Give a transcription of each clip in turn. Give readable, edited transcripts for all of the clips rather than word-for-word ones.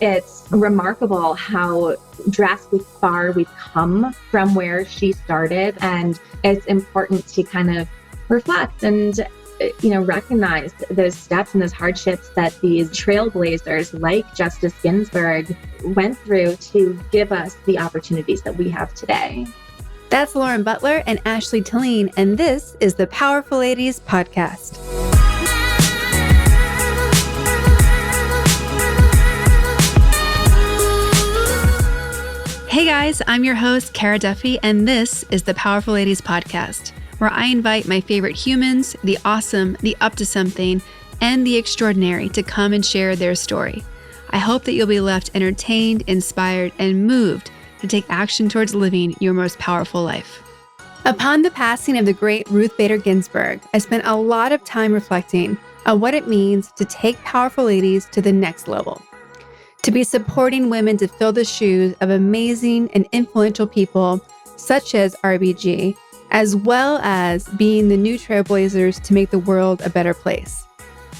It's remarkable how drastically far we've come from where she started. And it's important to kind of reflect and recognize those steps and those hardships that these trailblazers like Justice Ginsburg went through to give us the opportunities that we have today. That's Lauren Butler and Ashley Telleen, and this is the Powerful Ladies Podcast. Hey guys, I'm your host, Kara Duffy, and this is the Powerful Ladies Podcast, where I invite my favorite humans, the awesome, the up to something, and the extraordinary to come and share their story. I hope that you'll be left entertained, inspired, and moved to take action towards living your most powerful life. Upon the passing of the great Ruth Bader Ginsburg, I spent a lot of time reflecting on what it means to take powerful ladies to the next level. To be supporting women to fill the shoes of amazing and influential people such as RBG, as well as being the new trailblazers to make the world a better place.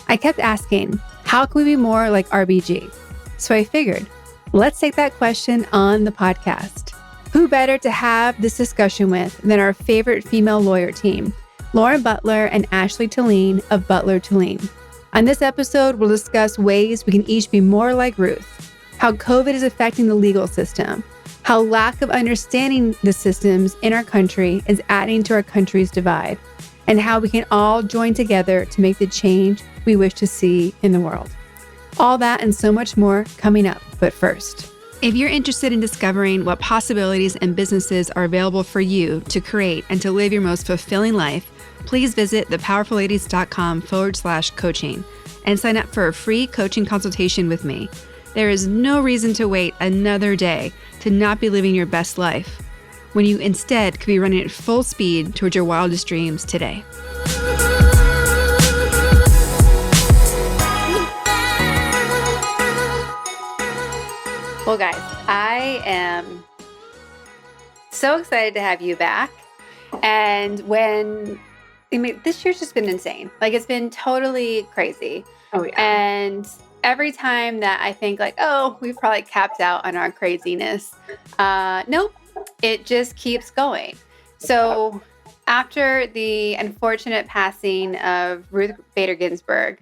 I kept asking, how can we be more like RBG? So I figured, let's take that question on the podcast. Who better to have this discussion with than our favorite female lawyer team, Lauren Butler and Ashley Telleen of Butler Telleen. On this episode, we'll discuss ways we can each be more like Ruth, how COVID is affecting the legal system, how lack of understanding the systems in our country is adding to our country's divide, and how we can all join together to make the change we wish to see in the world. All that and so much more coming up, but first. If you're interested in discovering what possibilities and businesses are available for you to create and to live your most fulfilling life, please visit thepowerfulladies.com/coaching and sign up for a free coaching consultation with me. There is no reason to wait another day to not be living your best life, when you instead could be running at full speed towards your wildest dreams today. Well, guys, I am so excited to have you back. And this year's just been insane. Like, it's been totally crazy. Oh, yeah. And every time that I think we've probably capped out on our craziness, nope, it just keeps going. So after the unfortunate passing of Ruth Bader Ginsburg,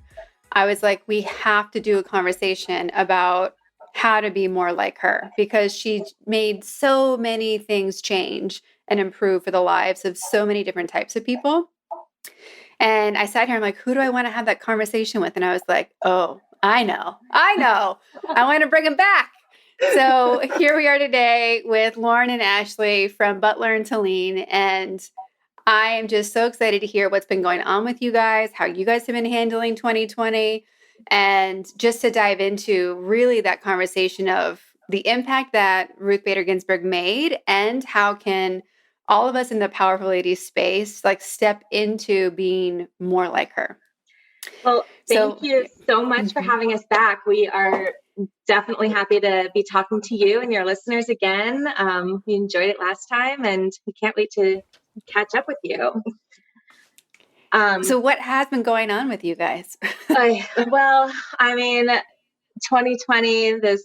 I was like, we have to do a conversation about how to be more like her, because she made so many things change and improve for the lives of so many different types of people. And I sat here, I'm like, who do I want to have that conversation with? And I was like, oh, I know. I want to bring him back. So here we are today with Lauren and Ashley from Butler and Telleen. And I am just so excited to hear what's been going on with you guys, how you guys have been handling 2020, and just to dive into really that conversation of the impact that Ruth Bader Ginsburg made and how can all of us in the powerful ladies space step into being more like her. Well, thank you so much for having us back. We are definitely happy to be talking to you and your listeners again. We enjoyed it last time, and we can't wait to catch up with you. So what has been going on with you guys? 2020, this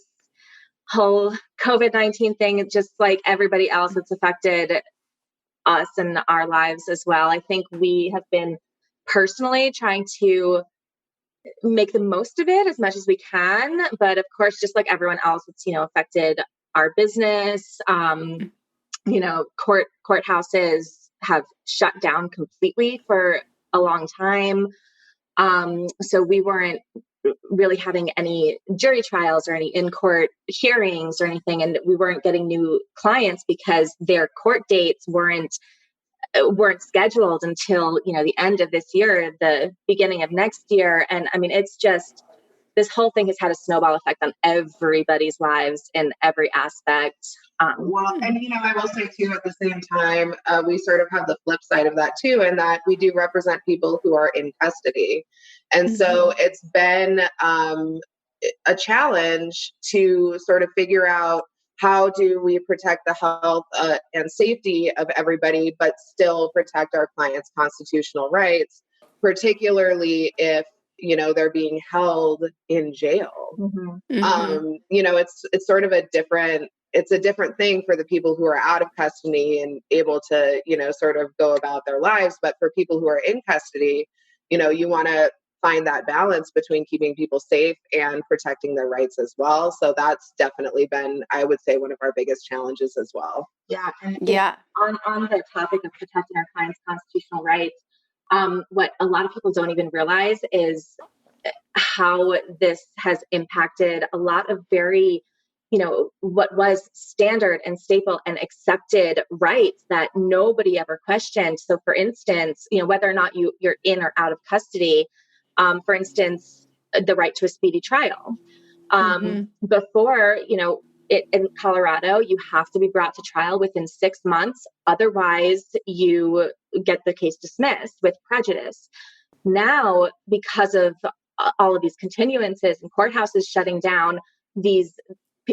whole COVID-19 thing, just like everybody else, it's affected us and our lives as well. I think we have been personally trying to make the most of it as much as we can. But of course, just like everyone else, it's, affected our business. Courthouses have shut down completely for a long time. So we weren't really having any jury trials or any in-court hearings or anything. And we weren't getting new clients because their court dates weren't scheduled until, the end of this year, the beginning of next year. And I mean, it's just, this whole thing has had a snowball effect on everybody's lives in every aspect. I will say too, at the same time, we sort of have the flip side of that too, in that we do represent people who are in custody. And so it's been a challenge to sort of figure out, how do we protect the health and safety of everybody, but still protect our clients' constitutional rights, particularly if they're being held in jail. It's sort of a different thing for the people who are out of custody and able to, sort of go about their lives. But for people who are in custody, you want to find that balance between keeping people safe and protecting their rights as well. So that's definitely been, I would say, one of our biggest challenges as well. Yeah. And on the topic of protecting our clients' constitutional rights, what a lot of people don't even realize is how this has impacted a lot of very, what was standard and staple and accepted rights that nobody ever questioned. So for instance, whether or not you're in or out of custody, for instance, the right to a speedy trial. Before, in Colorado, you have to be brought to trial within 6 months. Otherwise, you get the case dismissed with prejudice. Now, because of all of these continuances and courthouses shutting down,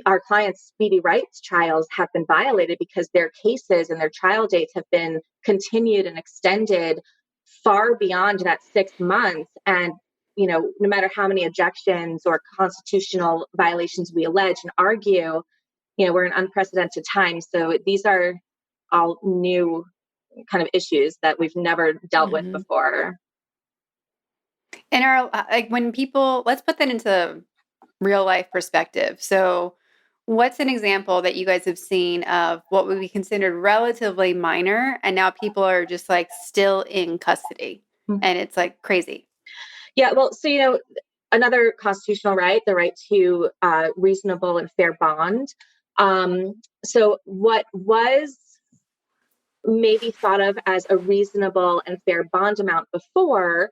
our clients' speedy rights trials have been violated because their cases and their trial dates have been continued and extended far beyond that 6 months. And, no matter how many objections or constitutional violations we allege and argue, we're in unprecedented times. So these are all new kind of issues that we've never dealt with before. And when people, let's put that into real life perspective. So what's an example that you guys have seen of what would be considered relatively minor, and now people are just like still in custody and it's like crazy? Yeah, well, so, another constitutional right, the right to reasonable and fair bond. So what was maybe thought of as a reasonable and fair bond amount before,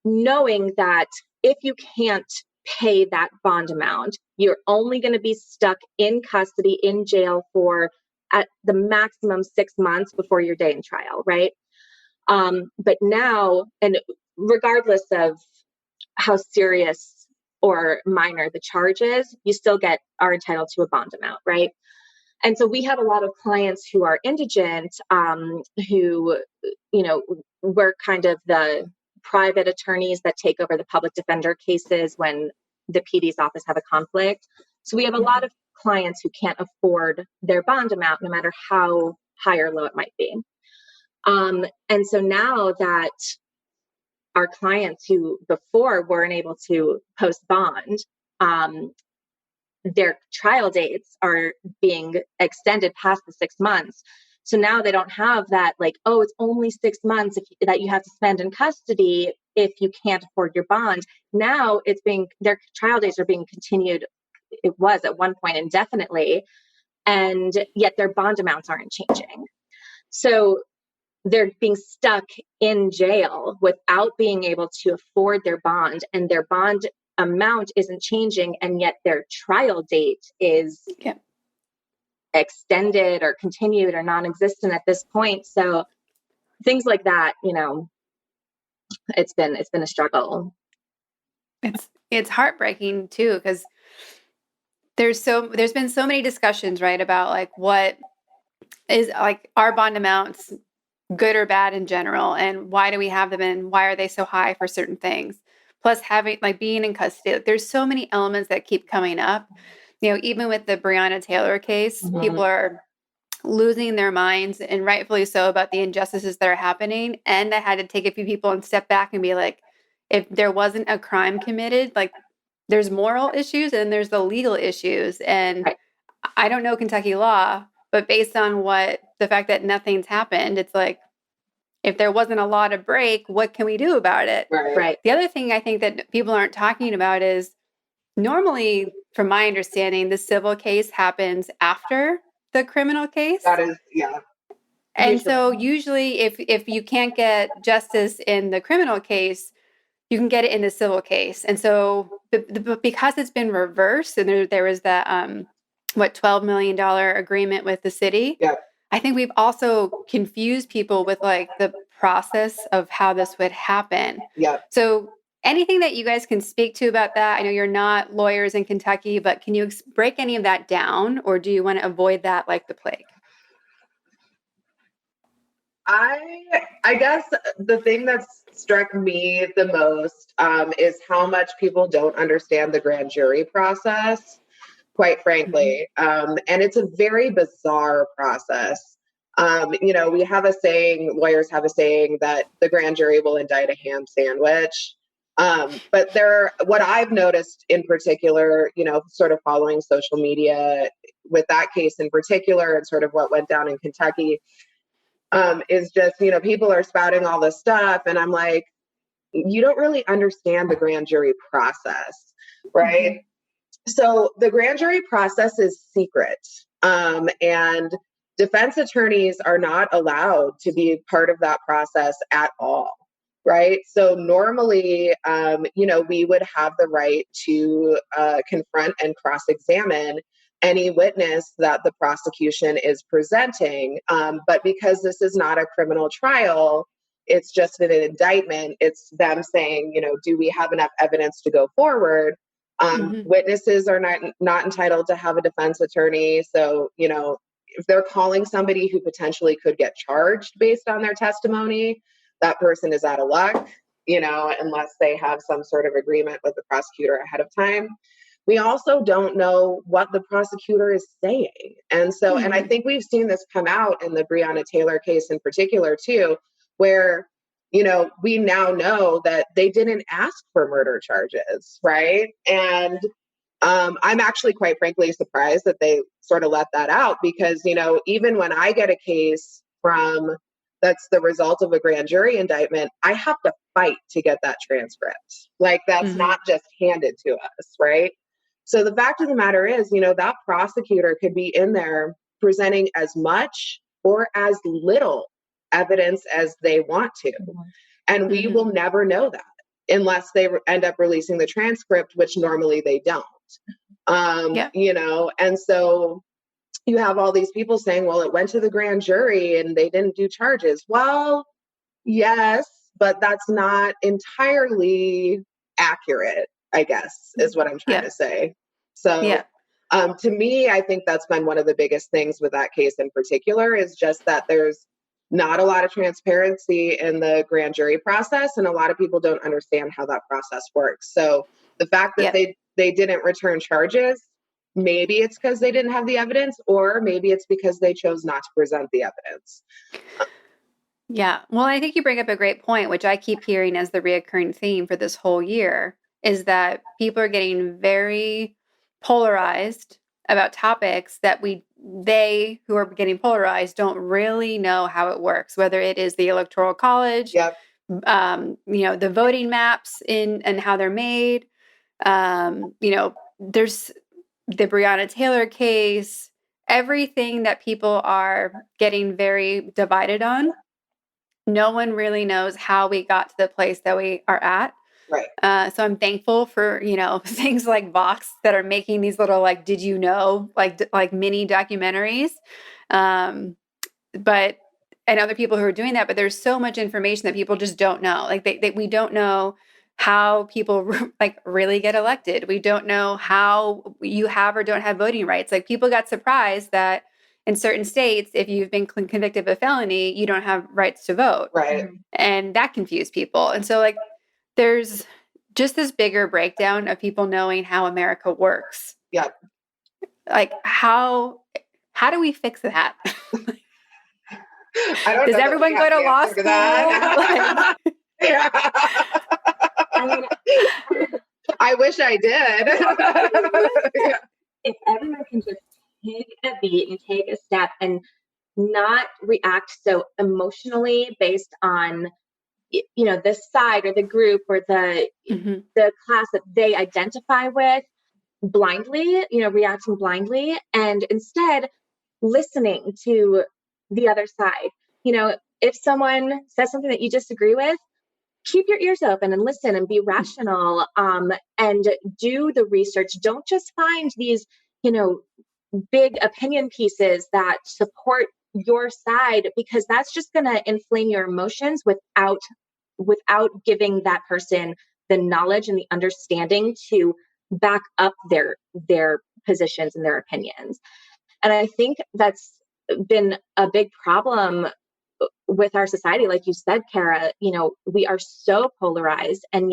knowing that if you can't pay that bond amount, you're only going to be stuck in custody, in jail for at the maximum 6 months before your day in trial, right? But now, and regardless of how serious or minor the charge is, you still are entitled to a bond amount, right? And so we have a lot of clients who are indigent, who, we're kind of the private attorneys that take over the public defender cases when the PD's office have a conflict. So we have a lot of clients who can't afford their bond amount, no matter how high or low it might be. And so now that our clients who before weren't able to post bond, their trial dates are being extended past the 6 months. So now they don't have that, like, oh, it's only 6 months that you have to spend in custody if you can't afford your bond. Now their trial dates are being continued. It was at one point indefinitely, and yet their bond amounts aren't changing. So they're being stuck in jail without being able to afford their bond, and their bond amount isn't changing, and yet their trial date is extended or continued or non-existent at this point. So things like that, it's been a struggle. It's heartbreaking too, because there's been so many discussions, right, about like what is like our bond amounts good or bad in general, and why do we have them, and why are they so high for certain things? Plus having being in custody, there's so many elements that keep coming up. Even with the Breonna Taylor case, people are losing their minds, and rightfully so, about the injustices that are happening. And I had to take a few people and step back and be like, if there wasn't a crime committed, like there's moral issues and there's the legal issues. And I don't know Kentucky law, but based on the fact that nothing's happened, it's like, if there wasn't a law to break, what can we do about it? Right. The other thing I think that people aren't talking about is normally, from my understanding, the civil case happens after the criminal case. That is, yeah. And so usually if you can't get justice in the criminal case, you can get it in the civil case. And so because it's been reversed, and there was that $12 million agreement with the city. Yeah. I think we've also confused people with like the process of how this would happen. Yeah. So anything that you guys can speak to about that? I know you're not lawyers in Kentucky, but can you break any of that down, or do you want to avoid that like the plague? I guess the thing that's struck me the most is how much people don't understand the grand jury process, quite frankly. And it's a very bizarre process. We have a saying, lawyers have a saying that the grand jury will indict a ham sandwich. But what I've noticed in particular, sort of following social media with that case in particular and sort of what went down in Kentucky, is just, people are spouting all this stuff. And I'm like, you don't really understand the grand jury process, right? Mm-hmm. So the grand jury process is secret. And defense attorneys are not allowed to be part of that process at all. Right. So normally, we would have the right to confront and cross-examine any witness that the prosecution is presenting. But because this is not a criminal trial, it's just an indictment. It's them saying, do we have enough evidence to go forward? Witnesses are not entitled to have a defense attorney. So, if they're calling somebody who potentially could get charged based on their testimony, that person is out of luck, unless they have some sort of agreement with the prosecutor ahead of time. We also don't know what the prosecutor is saying. And so, and I think we've seen this come out in the Breonna Taylor case in particular too, where, we now know that they didn't ask for murder charges, right? And I'm actually quite frankly surprised that they sort of let that out because, even when I get a case that's the result of a grand jury indictment, I have to fight to get that transcript. Like that's not just handed to us, right? So the fact of the matter is, that prosecutor could be in there presenting as much or as little evidence as they want to. And we will never know that unless they end up releasing the transcript, which normally they don't. And so you have all these people saying, well, it went to the grand jury and they didn't do charges. Well, yes, but that's not entirely accurate, I guess, is what I'm trying to say. So to me, I think that's been one of the biggest things with that case in particular is just that there's not a lot of transparency in the grand jury process. And a lot of people don't understand how that process works. So the fact that they didn't return charges, maybe it's because they didn't have the evidence, or maybe it's because they chose not to present the evidence. Yeah. Well, I think you bring up a great point, which I keep hearing as the reoccurring theme for this whole year, is that people are getting very polarized about topics that they who are getting polarized don't really know how it works, whether it is the Electoral College, the voting maps and how they're made. There's the Breonna Taylor case, everything that people are getting very divided on. No one really knows how we got to the place that we are at. Right. So I'm thankful for, things like Vox that are making these little, did you know, like mini documentaries. And other people who are doing that, but there's so much information that people just don't know. We don't know how people really get elected. We don't know how you have or don't have voting rights. People got surprised that in certain states, if you've been convicted of a felony, you don't have rights to vote. Right. And that confused people. And so there's just this bigger breakdown of people knowing how America works. Yeah. How do we fix that? I don't Does know everyone go to law school? I wish I did. If everyone can just take a beat and take a step and not react so emotionally based on the side or the group or the class that they identify with blindly, reacting blindly, and instead listening to the other side. If someone says something that you disagree with, keep your ears open and listen and be rational, and do the research. Don't just find these, big opinion pieces that support your side, because that's just going to inflame your emotions without giving that person the knowledge and the understanding to back up their positions and their opinions. And I think that's been a big problem with our society, like you said, Kara, we are so polarized, and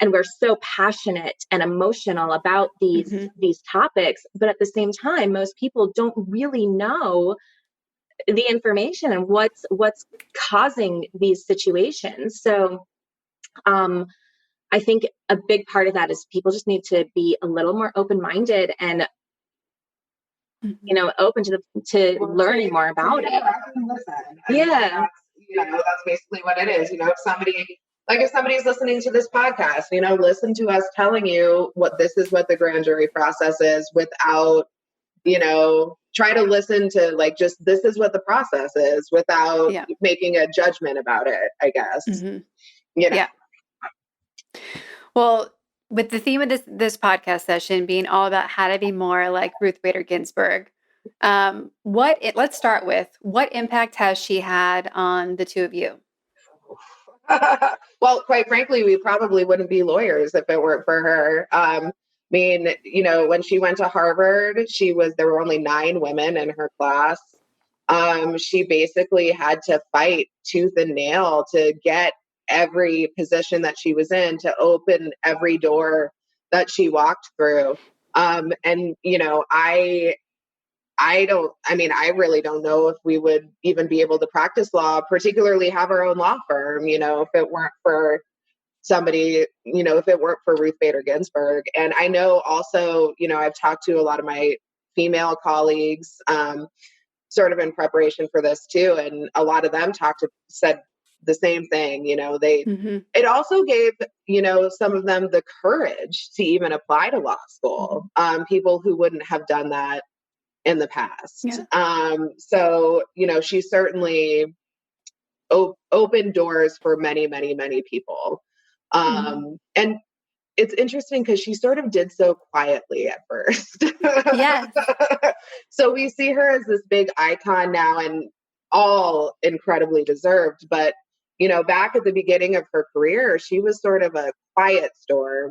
we're so passionate and emotional about these topics. But at the same time, most people don't really know the information and what's causing these situations. So I think a big part of that is people just need to be a little more open-minded and open to learning more about it. Yeah. That's basically what it is. If somebody's listening to this podcast, listen to us telling you this is what the grand jury process is without, try to listen to just this is what the process is without making a judgment about it, I guess. Yeah. Well, with the theme of this podcast session being all about how to be more like Ruth Bader Ginsburg, let's start with what impact has she had on the two of you? Well, quite frankly, we probably wouldn't be lawyers if it weren't for her. When she went to Harvard, there were only 9 women in her class. She basically had to fight tooth and nail to get every position that she was in, to open every door that she walked through. I really don't know if we would even be able to practice law, particularly have our own law firm, if it weren't for somebody, if it weren't for Ruth Bader Ginsburg. And I know also, I've talked to a lot of my female colleagues, sort of in preparation for this too. And a lot of them said the same thing, it also gave, some of them the courage to even apply to law school, people who wouldn't have done that in the past. She certainly opened doors for many, many, many people. And it's interesting because she sort of did so quietly at first. Yes. So we see her as this big icon now, and all incredibly deserved. But, back at the beginning of her career, she was sort of a quiet storm.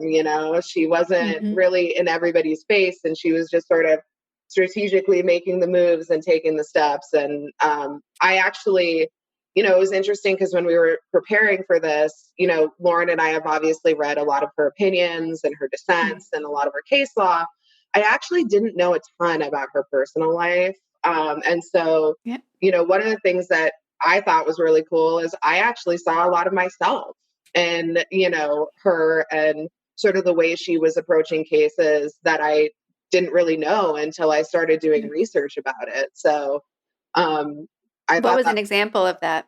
She wasn't really in everybody's face, and she was just sort of strategically making the moves and taking the steps. And I actually, it was interesting because when we were preparing for this, Lauren and I have obviously read a lot of her opinions and her dissents and a lot of her case law. I actually didn't know a ton about her personal life. And so, one of the things that I thought was really cool is I actually saw a lot of myself and, her and sort of the way she was approaching cases that I didn't really know until I started doing research about it. So, what was an example of that?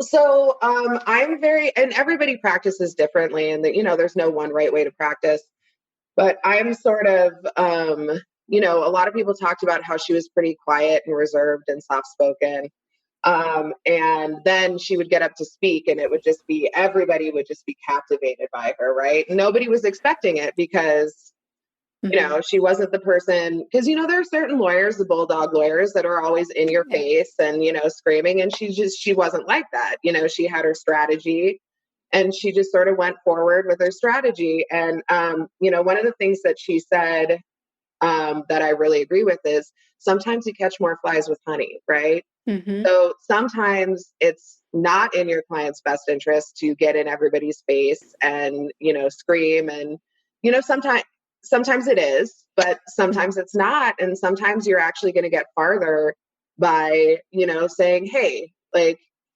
So, and everybody practices differently, and there's no one right way to practice, but I'm sort of, a lot of people talked about how she was pretty quiet and reserved and soft-spoken. And then she would get up to speak, and everybody would just be captivated by her, right? Nobody was expecting it because she wasn't the person, because, there are certain lawyers, the bulldog lawyers, that are always in your face and, screaming. And she wasn't like that. She had her strategy, and she just sort of went forward with her strategy. And, one of the things that she said that I really agree with is sometimes you catch more flies with honey, right? So sometimes it's not in your client's best interest to get in everybody's face and, scream. And, sometimes it is, but sometimes it's not. And sometimes you're actually going to get farther by, saying, hey,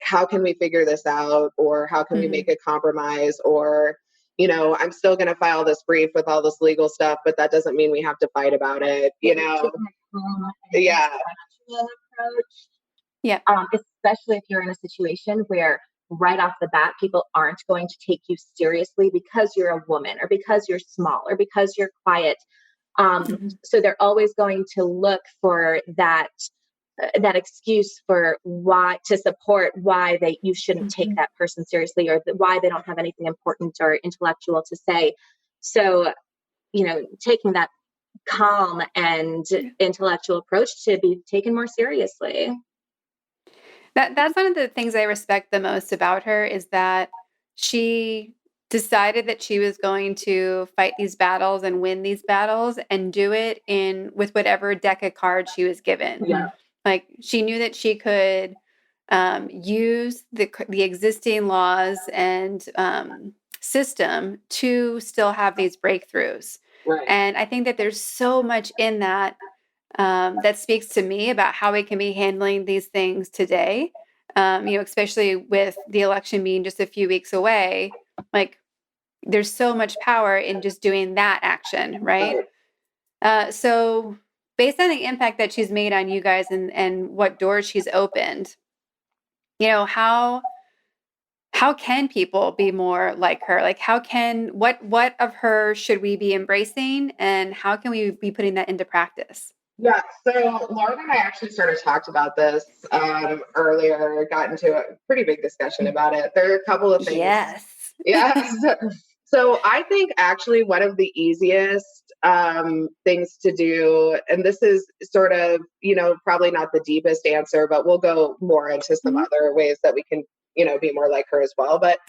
how can we figure this out? Or how can we make a compromise? Or, I'm still going to file this brief with all this legal stuff, but that doesn't mean we have to fight about it, Yeah. Yeah. Especially if you're in a situation where right off the bat, people aren't going to take you seriously because you're a woman or because you're small or because you're quiet. So they're always going to look for that excuse for why to support why you shouldn't take that person seriously, or why they don't have anything important or intellectual to say. So, taking that calm and intellectual approach to be taken more seriously. That's one of the things I respect the most about her, is that she decided that she was going to fight these battles and win these battles and do it with whatever deck of cards she was given. Yeah. Like, she knew that she could use the existing laws and system to still have these breakthroughs. Right. And I think that there's so much in that that speaks to me about how we can be handling these things today. Especially with the election being just a few weeks away, like there's so much power in just doing that action, right? So based on the impact that she's made on you guys and what doors she's opened, how can people be more like her? Like what of her should we be embracing, and how can we be putting that into practice? Yeah, so Lauren and I actually sort of talked about this earlier, got into a pretty big discussion about it. There are a couple of things. Yes. Yes. So I think actually one of the easiest things to do, and this is sort of, probably not the deepest answer, but we'll go more into some other ways that we can, be more like her as well. But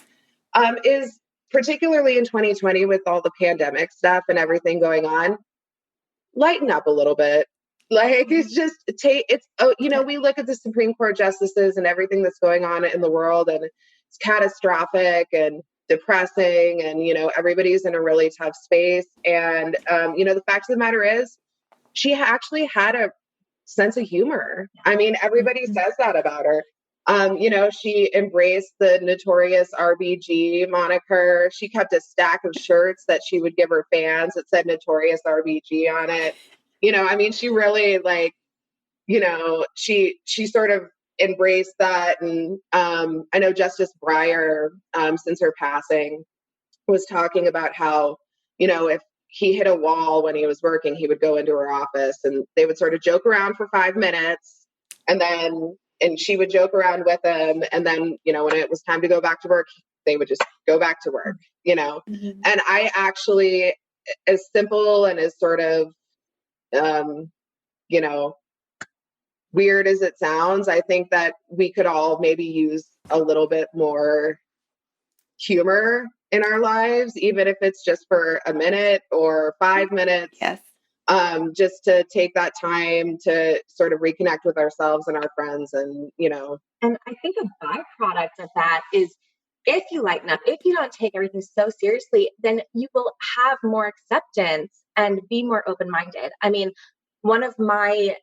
is particularly in 2020 with all the pandemic stuff and everything going on, lighten up a little bit. Like it's just we look at the Supreme Court justices and everything that's going on in the world, and it's catastrophic and depressing, and everybody's in a really tough space. And the fact of the matter is, she actually had a sense of humor. I mean, everybody says that about her. She embraced the notorious RBG moniker. She kept a stack of shirts that she would give her fans that said notorious RBG on it. She really she sort of embraced that. And I know Justice Breyer, since her passing, was talking about how, if he hit a wall when he was working, he would go into her office and they would sort of joke around for 5 minutes, and she would joke around with him. And then, when it was time to go back to work, they would just go back to work, Mm-hmm. And I actually, as simple and as sort of, weird as it sounds, I think that we could all maybe use a little bit more humor in our lives, even if it's just for a minute or 5 minutes. Yes. Just to take that time to sort of reconnect with ourselves and our friends, and And I think a byproduct of that is, if you lighten up, if you don't take everything so seriously, then you will have more acceptance and be more open-minded. I mean, one of my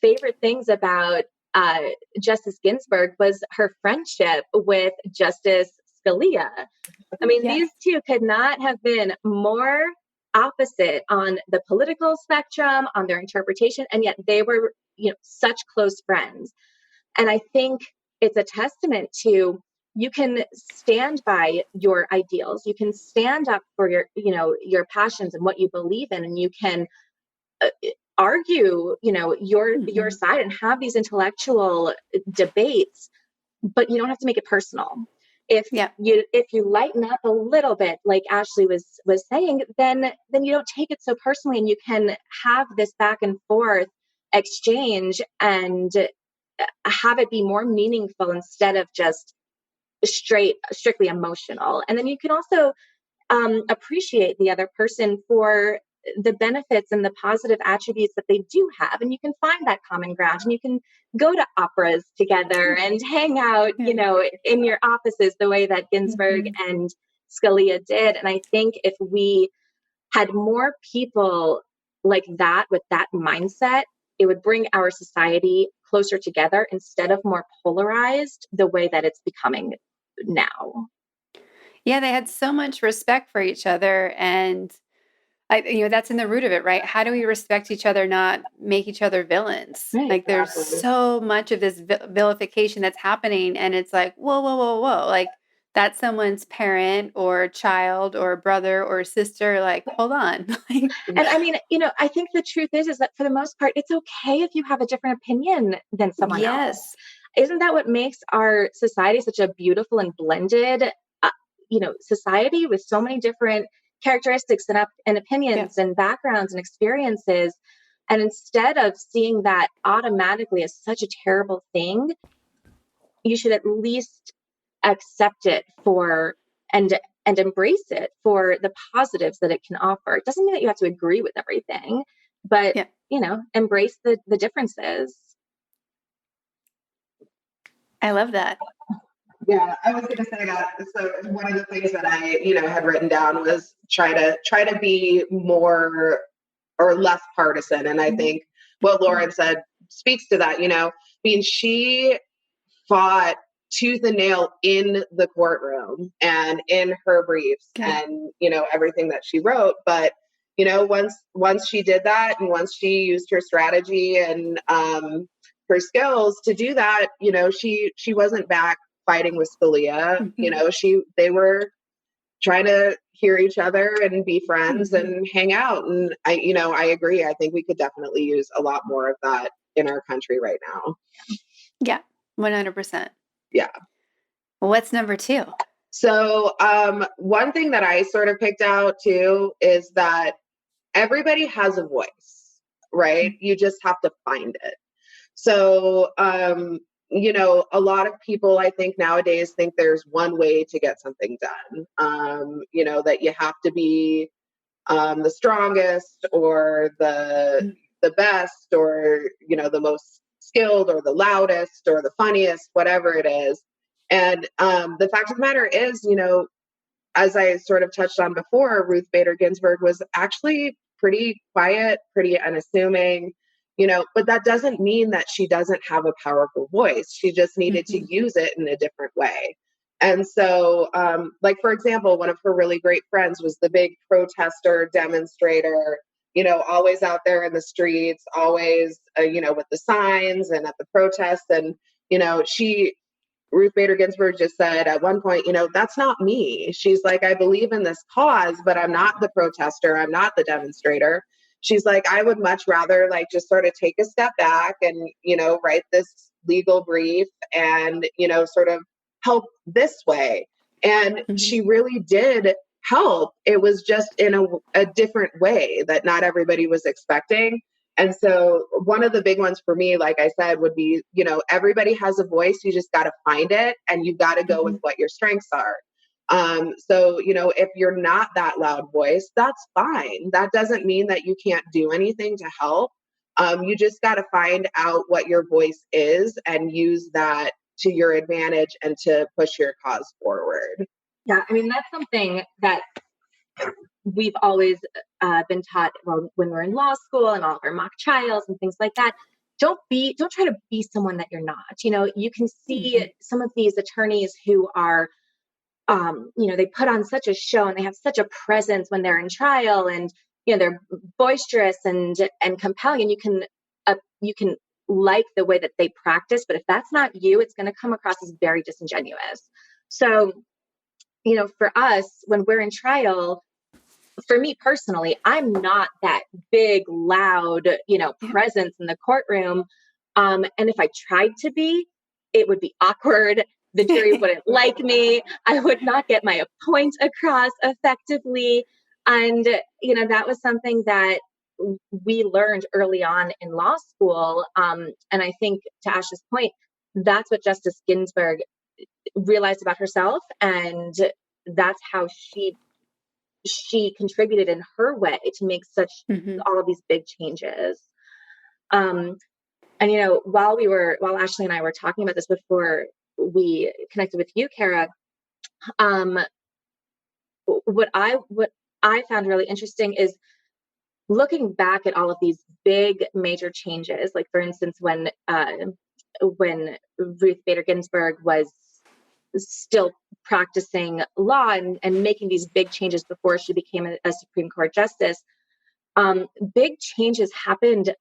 favorite things about Justice Ginsburg was her friendship with Justice Scalia. I mean, Yes. these two could not have been more opposite on the political spectrum, on their interpretation, and yet they were, such close friends. And I think it's a testament to, you can stand by your ideals, you can stand up for your passions and what you believe in, and you can argue, your side and have these intellectual debates, but you don't have to make it personal. If you lighten up a little bit, like Ashley was saying, then you don't take it so personally, and you can have this back and forth exchange and have it be more meaningful instead of just strictly emotional. And then you can also appreciate the other person for the benefits and the positive attributes that they do have, and you can find that common ground, and you can go to operas together and hang out, in your offices the way that Ginsburg and Scalia did. And I think if we had more people like that with that mindset, it would bring our society closer together instead of more polarized the way that it's becoming now. Yeah, they had so much respect for each other, and that's in the root of it, right? How do we respect each other, not make each other villains? Right. Like there's so much of this vilification that's happening, and it's like, whoa, whoa, whoa, whoa. Like that's someone's parent or child or brother or sister. Like, hold on. And I mean, I think the truth is that for the most part, it's okay if you have a different opinion than someone else. Isn't that what makes our society such a beautiful and blended, society with so many different characteristics and opinions and backgrounds and experiences? And instead of seeing that automatically as such a terrible thing, you should at least accept it and embrace it for the positives that it can offer. It doesn't mean that you have to agree with everything, but embrace the differences. I love that. Yeah, I was going to say that. So one of the things that I, had written down was try to be more or less partisan. And I think what Lauren said speaks to that. I mean, she fought tooth and nail in the courtroom and in her briefs and, everything that she wrote. But, once she did that and once she used her strategy and her skills to do that, she wasn't back fighting with Scalia. They were trying to hear each other and be friends and hang out. And I agree. I think we could definitely use a lot more of that in our country right now. Yeah, 100%. Yeah. What's number 2? So one thing that I sort of picked out too is that everybody has a voice, right? You just have to find it. So, a lot of people, I think nowadays think there's one way to get something done, that you have to be the strongest or the best or, the most skilled or the loudest or the funniest, whatever it is. And the fact of the matter is, as I sort of touched on before, Ruth Bader Ginsburg was actually pretty quiet, pretty unassuming, but that doesn't mean that she doesn't have a powerful voice. She just needed to use it in a different way. And so, like, for example, one of her really great friends was the big protester, demonstrator, always out there in the streets, always, with the signs and at the protests. And, Ruth Bader Ginsburg just said at one point, that's not me. She's like, I believe in this cause, but I'm not the protester. I'm not the demonstrator. She's like, I would much rather just sort of take a step back and, write this legal brief and, sort of help this way. And she really did help. It was just in a different way that not everybody was expecting. And so one of the big ones for me, like I said, would be, everybody has a voice. You just got to find it and you got to go with what your strengths are. So, if you're not that loud voice, that's fine. That doesn't mean that you can't do anything to help. You just got to find out what your voice is and use that to your advantage and to push your cause forward. Yeah, I mean, that's something that we've always been taught when we're in law school and all of our mock trials and things like that. Don't try to be someone that you're not. You can see some of these attorneys who are, they put on such a show and they have such a presence when they're in trial, and they're boisterous and compelling, and you can like the way that they practice, but if that's not you, it's going to come across as very disingenuous. So, for us, when we're in trial, for me personally, I'm not that big, loud, presence in the courtroom. And if I tried to be, it would be awkward. The jury wouldn't like me. I would not get my point across effectively. And, that was something that we learned early on in law school. And I think to Ash's point, that's what Justice Ginsburg realized about herself. And that's how she contributed in her way to make all of these big changes. And while Ashley and I were talking about this before we connected with you, Kara, what I found really interesting is looking back at all of these big major changes. Like, for instance, when Ruth Bader Ginsburg was still practicing law and making these big changes before she became a Supreme Court justice, big changes happened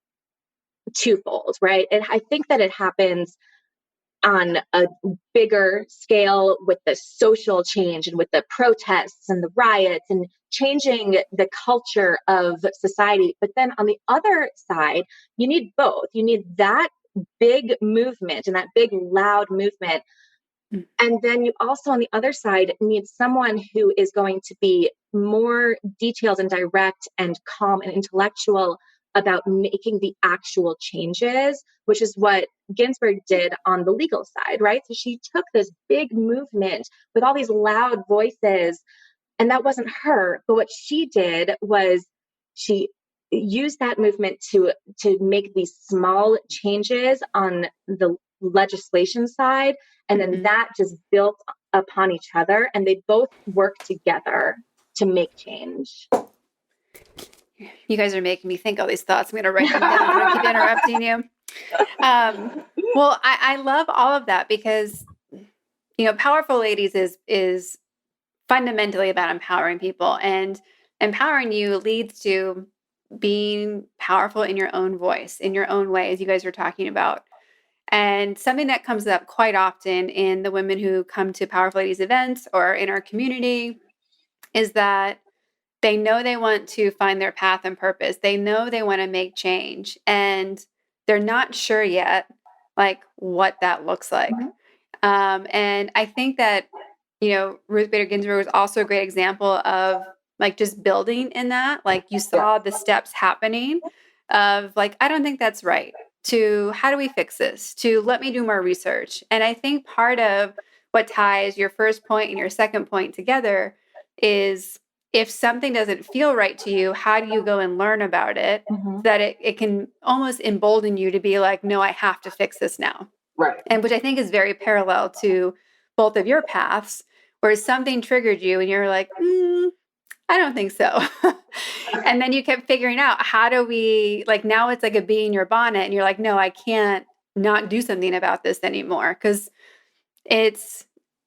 twofold, right? And I think that it happens on a bigger scale with the social change and with the protests and the riots and changing the culture of society. But then on the other side, you need both. You need that big movement and that big loud movement. And then you also, on the other side, need someone who is going to be more detailed and direct and calm and intellectual about making the actual changes, which is what Ginsburg did on the legal side, right? So she took this big movement with all these loud voices, and that wasn't her. But what she did was she used that movement to make these small changes on the legislation side. And then that just built upon each other, and they both work together to make change. You guys are making me think all these thoughts. I'm going to write them down. I'm going to keep interrupting you. Well, I love all of that because, Powerful Ladies is fundamentally about empowering people, and empowering you leads to being powerful in your own voice, in your own way, as you guys were talking about. And something that comes up quite often in the women who come to Powerful Ladies events or in our community is that they know they want to find their path and purpose. They know they want to make change, and they're not sure yet, like, what that looks like. And I think that, Ruth Bader Ginsburg was also a great example of like just building in that. Like you saw the steps happening of like, I don't think that's right, to how do we fix this, to let me do more research. And I think part of what ties your first point and your second point together is, if something doesn't feel right to you, how do you go and learn about it so that it can almost embolden you to be like, no, I have to fix this now. Right. And which I think is very parallel to both of your paths, where something triggered you and you're like, I don't think so. And then you kept figuring out, how do we, like, now it's like a bee in your bonnet and you're like, no, I can't not do something about this anymore. Because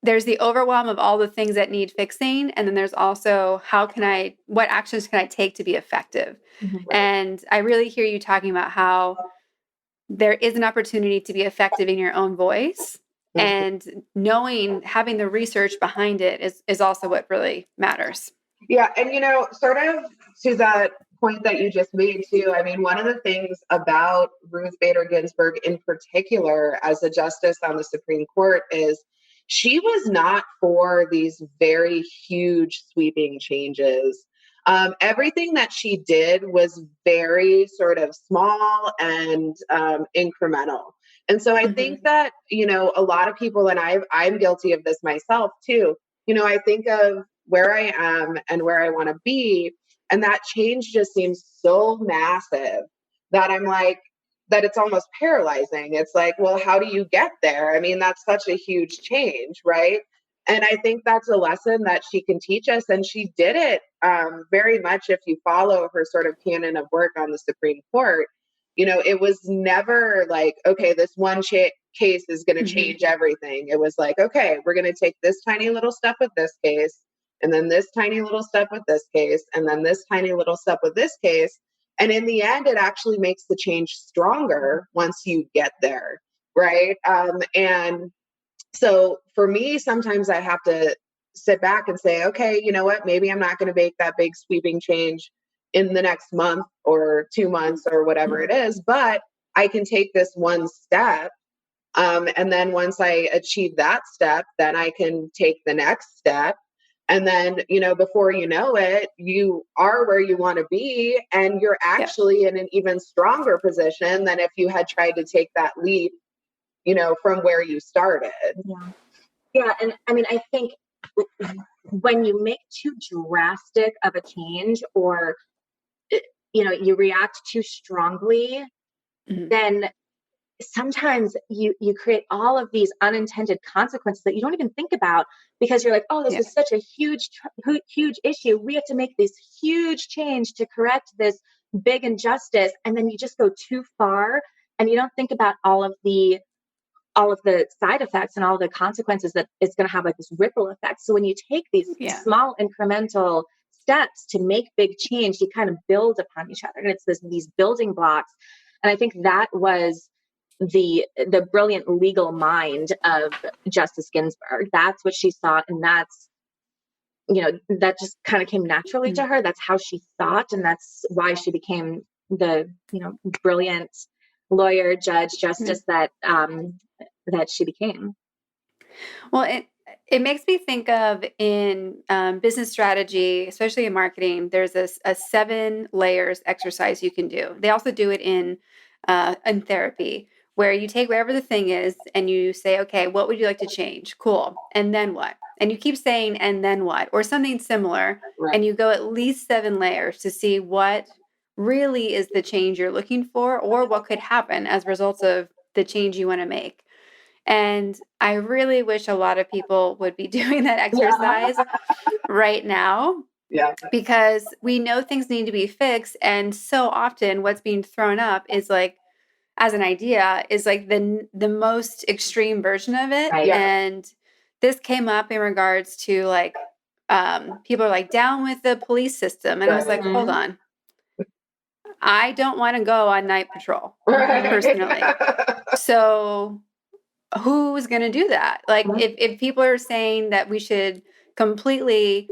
there's the overwhelm of all the things that need fixing. And then there's also, what actions can I take to be effective? And I really hear you talking about how there is an opportunity to be effective in your own voice, and having the research behind it is also what really matters. Yeah. And, sort of to that point that you just made too, I mean, one of the things about Ruth Bader Ginsburg in particular as a justice on the Supreme Court is she was not for these very huge sweeping changes. Everything that she did was very sort of small and incremental. And so I think that, a lot of people, and I'm guilty of this myself too, I think of where I am and where I want to be, and that change just seems so massive that I'm like, that it's almost paralyzing. It's like, well, how do you get there? I mean, that's such a huge change, right? And I think that's a lesson that she can teach us. And she did it very much, if you follow her sort of canon of work on the Supreme Court. It was never like, okay, this one case is going to change everything. It was like, okay, we're going to take this tiny little step with this case, and then this tiny little step with this case, and then this tiny little step with this case. And in the end, it actually makes the change stronger once you get there, right? And so for me, sometimes I have to sit back and say, okay, you know what? Maybe I'm not going to make that big sweeping change in the next month or 2 months or whatever it is, but I can take this one step. And then once I achieve that step, then I can take the next step. And then, before you know it, you are where you want to be, and you're actually in an even stronger position than if you had tried to take that leap, from where you started. Yeah. And I mean, I think when you make too drastic of a change, or, you react too strongly, then sometimes you create all of these unintended consequences that you don't even think about, because you're like, oh, this is such a huge issue. We have to make this huge change to correct this big injustice. And then you just go too far, and you don't think about all of the side effects and all of the consequences that it's going to have, like this ripple effect. So when you take these small incremental steps to make big change, you kind of build upon each other. And it's these building blocks. And I think that was the brilliant legal mind of Justice Ginsburg. That's what she saw. And that's, that just kind of came naturally to her. That's how she thought. And that's why she became the, brilliant lawyer, judge, justice that she became. Well, it makes me think of in business strategy, especially in marketing, there's a 7 layers exercise you can do. They also do it in therapy, where you take whatever the thing is and you say, okay, what would you like to change? Cool. And then what? And you keep saying, and then what? Or something similar. Right. And you go at least 7 layers to see what really is the change you're looking for, or what could happen as a result of the change you want to make. And I really wish a lot of people would be doing that exercise right now. Yeah. Because we know things need to be fixed. And so often what's being thrown up is like, as an idea, is like the most extreme version of it. Right. Yeah. And this came up in regards to like, people are like down with the police system. And I was like, hold on. I don't want to go on night patrol personally. So who's going to do that? Like if people are saying that we should completely,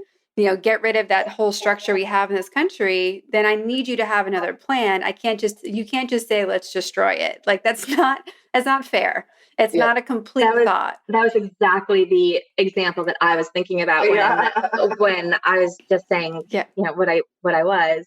get rid of that whole structure we have in this country, then I need you to have another plan. You can't just say, let's destroy it. Like that's not fair. It's not a complete thought. That was exactly the example that I was thinking about when I was just saying, what I was.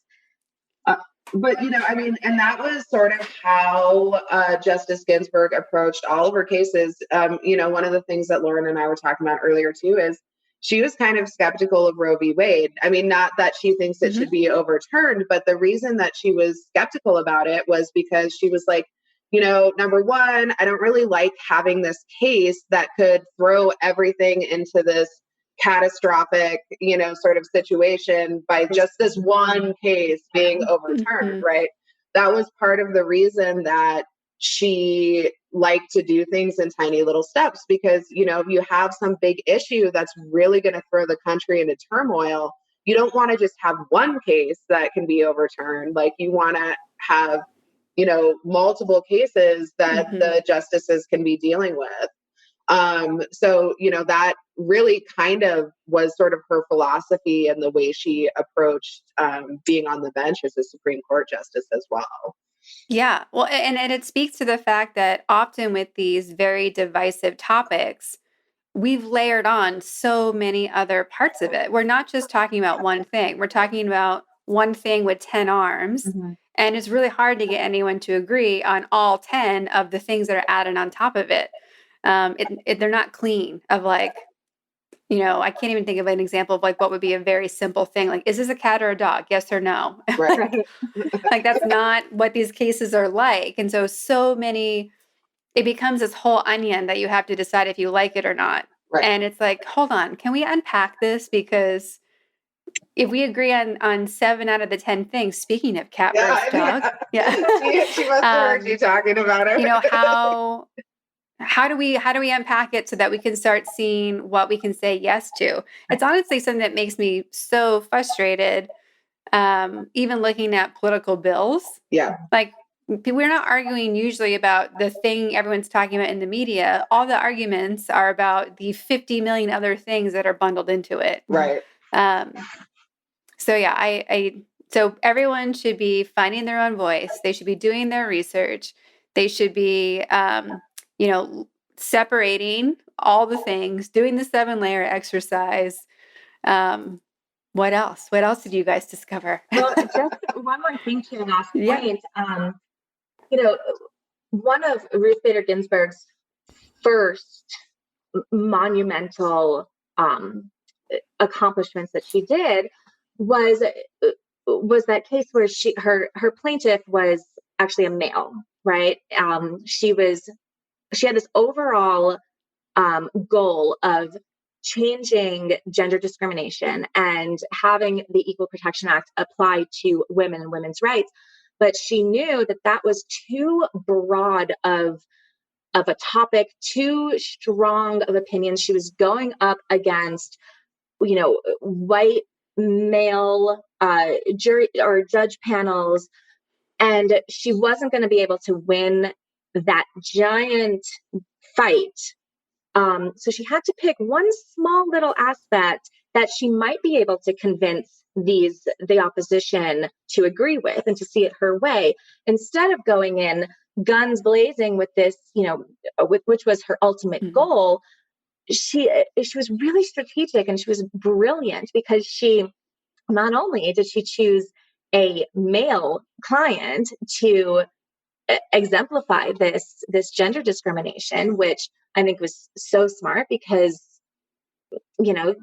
But, and that was sort of how Justice Ginsburg approached all of her cases. One of the things that Lauren and I were talking about earlier, too, is she was kind of skeptical of Roe v. Wade. I mean, not that she thinks it should be overturned, but the reason that she was skeptical about it was because she was like, number one, I don't really like having this case that could throw everything into this catastrophic, sort of situation by just this one case being overturned, right? That was part of the reason that she liked to do things in tiny little steps, because, if you have some big issue that's really going to throw the country into turmoil, you don't want to just have one case that can be overturned. Like you want to have, multiple cases that the justices can be dealing with. So, that really kind of was sort of her philosophy and the way she approached being on the bench as a Supreme Court justice as well. Yeah. Well, and it speaks to the fact that often with these very divisive topics, we've layered on so many other parts of it. We're not just talking about one thing. We're talking about one thing with 10 arms. And it's really hard to get anyone to agree on all 10 of the things that are added on top of it. They're not clean of like, I can't even think of an example of like what would be a very simple thing. Like, is this a cat or a dog? Yes or no? Right. Like, that's not what these cases are like. And so many, it becomes this whole onion that you have to decide if you like it or not. Right. And it's like, hold on, can we unpack this? Because if we agree on 7 out of the 10 things, speaking of cat versus dog, she must have heard you talking about it. How do we unpack it so that we can start seeing what we can say yes to? It's honestly something that makes me so frustrated. Even looking at political bills. Yeah. Like we're not arguing usually about the thing everyone's talking about in the media. All the arguments are about the 50 million other things that are bundled into it. Right. So yeah, so everyone should be finding their own voice. They should be doing their research. They should be, separating all the things, doing the 7-layer exercise. What else? What else did you guys discover? Well, just one more thing to your last point. One of Ruth Bader Ginsburg's first monumental accomplishments that she did was that case where her plaintiff was actually a male, right? She had this overall goal of changing gender discrimination and having the Equal Protection Act apply to women and women's rights. But she knew that was too broad of a topic, too strong of opinions. She was going up against, white male jury or judge panels, and she wasn't going to be able to win that giant fight. So she had to pick one small little aspect that she might be able to convince the opposition to agree with and to see it her way, instead of going in guns blazing with this, which was her ultimate goal. She was really strategic, and she was brilliant, because she not only did she choose a male client to exemplify this gender discrimination, which I think was so smart, because a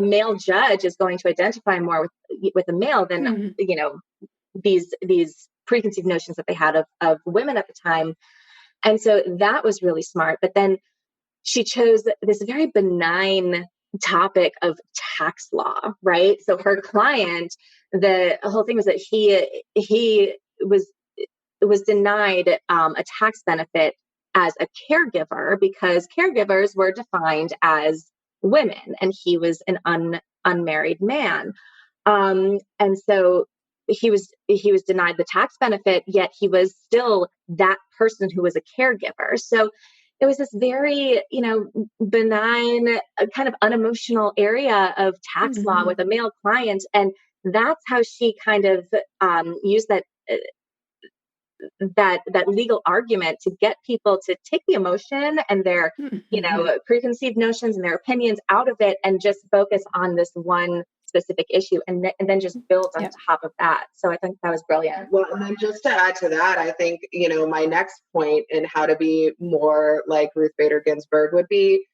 male judge is going to identify more with a male than these preconceived notions that they had of women at the time. And so that was really smart. But then she chose this very benign topic of tax law, right? So her client, the whole thing was that he was denied a tax benefit as a caregiver because caregivers were defined as women, and he was an unmarried man. And so he was denied the tax benefit, yet he was still that person who was a caregiver. So it was this very, benign, kind of unemotional area of tax law with a male client. And that's how she kind of used that legal argument to get people to take the emotion and their preconceived notions and their opinions out of it and just focus on this one specific issue and then just build on top of that. So I think that was brilliant. Well, and then just to add to that, I think, my next point in how to be more like Ruth Bader Ginsburg would be,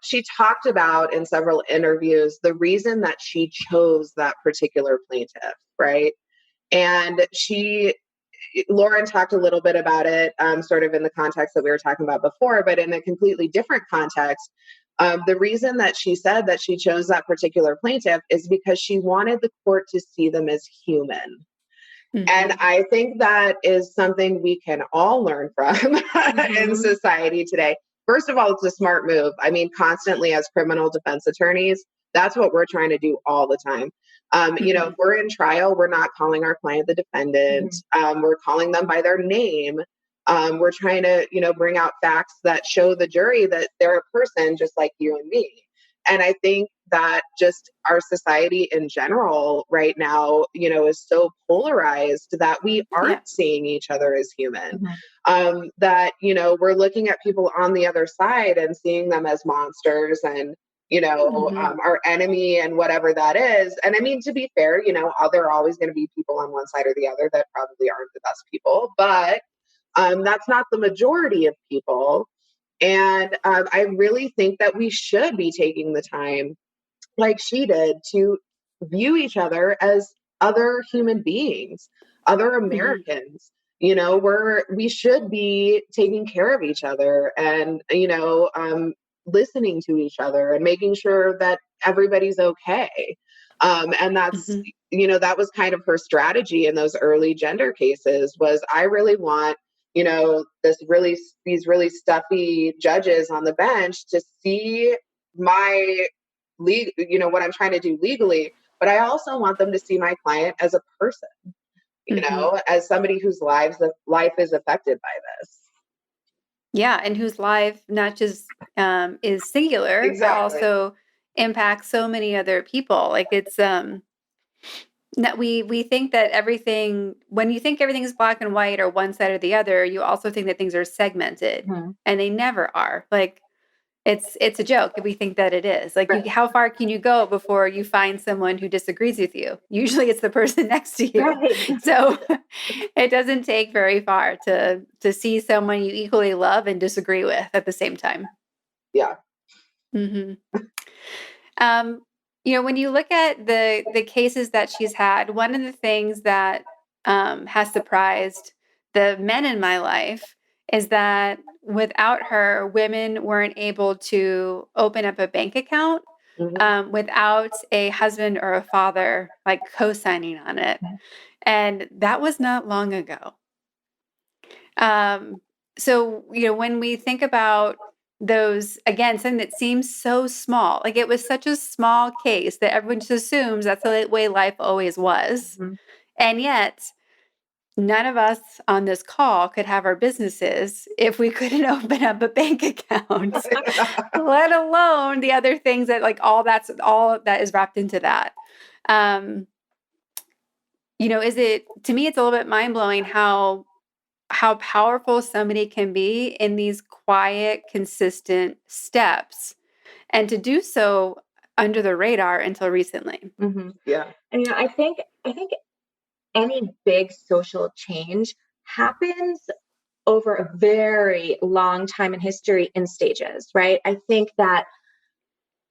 she talked about in several interviews the reason that she chose that particular plaintiff, right? And Lauren talked a little bit about it, sort of in the context that we were talking about before, but in a completely different context. The reason that she said that she chose that particular plaintiff is because she wanted the court to see them as human. And I think that is something we can all learn from in society today. First of all, it's a smart move. I mean, constantly as criminal defense attorneys, that's what we're trying to do all the time. If we're in trial, we're not calling our client the defendant. We're calling them by their name. We're trying to, bring out facts that show the jury that they're a person just like you and me. And I think that just our society in general right now, is so polarized that we aren't seeing each other as human. That, we're looking at people on the other side and seeing them as monsters and, our enemy and whatever that is. And I mean, to be fair, there are always going to be people on one side or the other that probably aren't the best people, but that's not the majority of people. And I really think that we should be taking the time, like she did, to view each other as other human beings, other Americans. We should be taking care of each other and, listening to each other and making sure that everybody's okay. And that's, that was kind of her strategy in those early gender cases was I really want, these really stuffy judges on the bench to see my what I'm trying to do legally, but I also want them to see my client as a person, as somebody whose life is affected by this. Yeah, and whose life not just is singular, but also impacts so many other people. Like it's that we think that everything, when you think everything is black and white or one side or the other, you also think that things are segmented, and they never are. Like it's a joke if we think that it is. Like how far can you go before you find someone who disagrees with you? Usually it's the person next to you. Right. So it doesn't take very far to see someone you equally love and disagree with at the same time. Yeah. When you look at the cases that she's had, one of the things that has surprised the men in my life is that without her, women weren't able to open up a bank account without a husband or a father like co-signing on it. And that was not long ago. So, when we think about those, again, something that seems so small, like it was such a small case that everyone just assumes that's the way life always was. And yet, none of us on this call could have our businesses if we couldn't open up a bank account, let alone the other things that all that is wrapped into that. To me, it's a little bit mind blowing how powerful somebody can be in these quiet, consistent steps, and to do so under the radar until recently. Yeah. And I think any big social change happens over a very long time in history in stages, right? I think that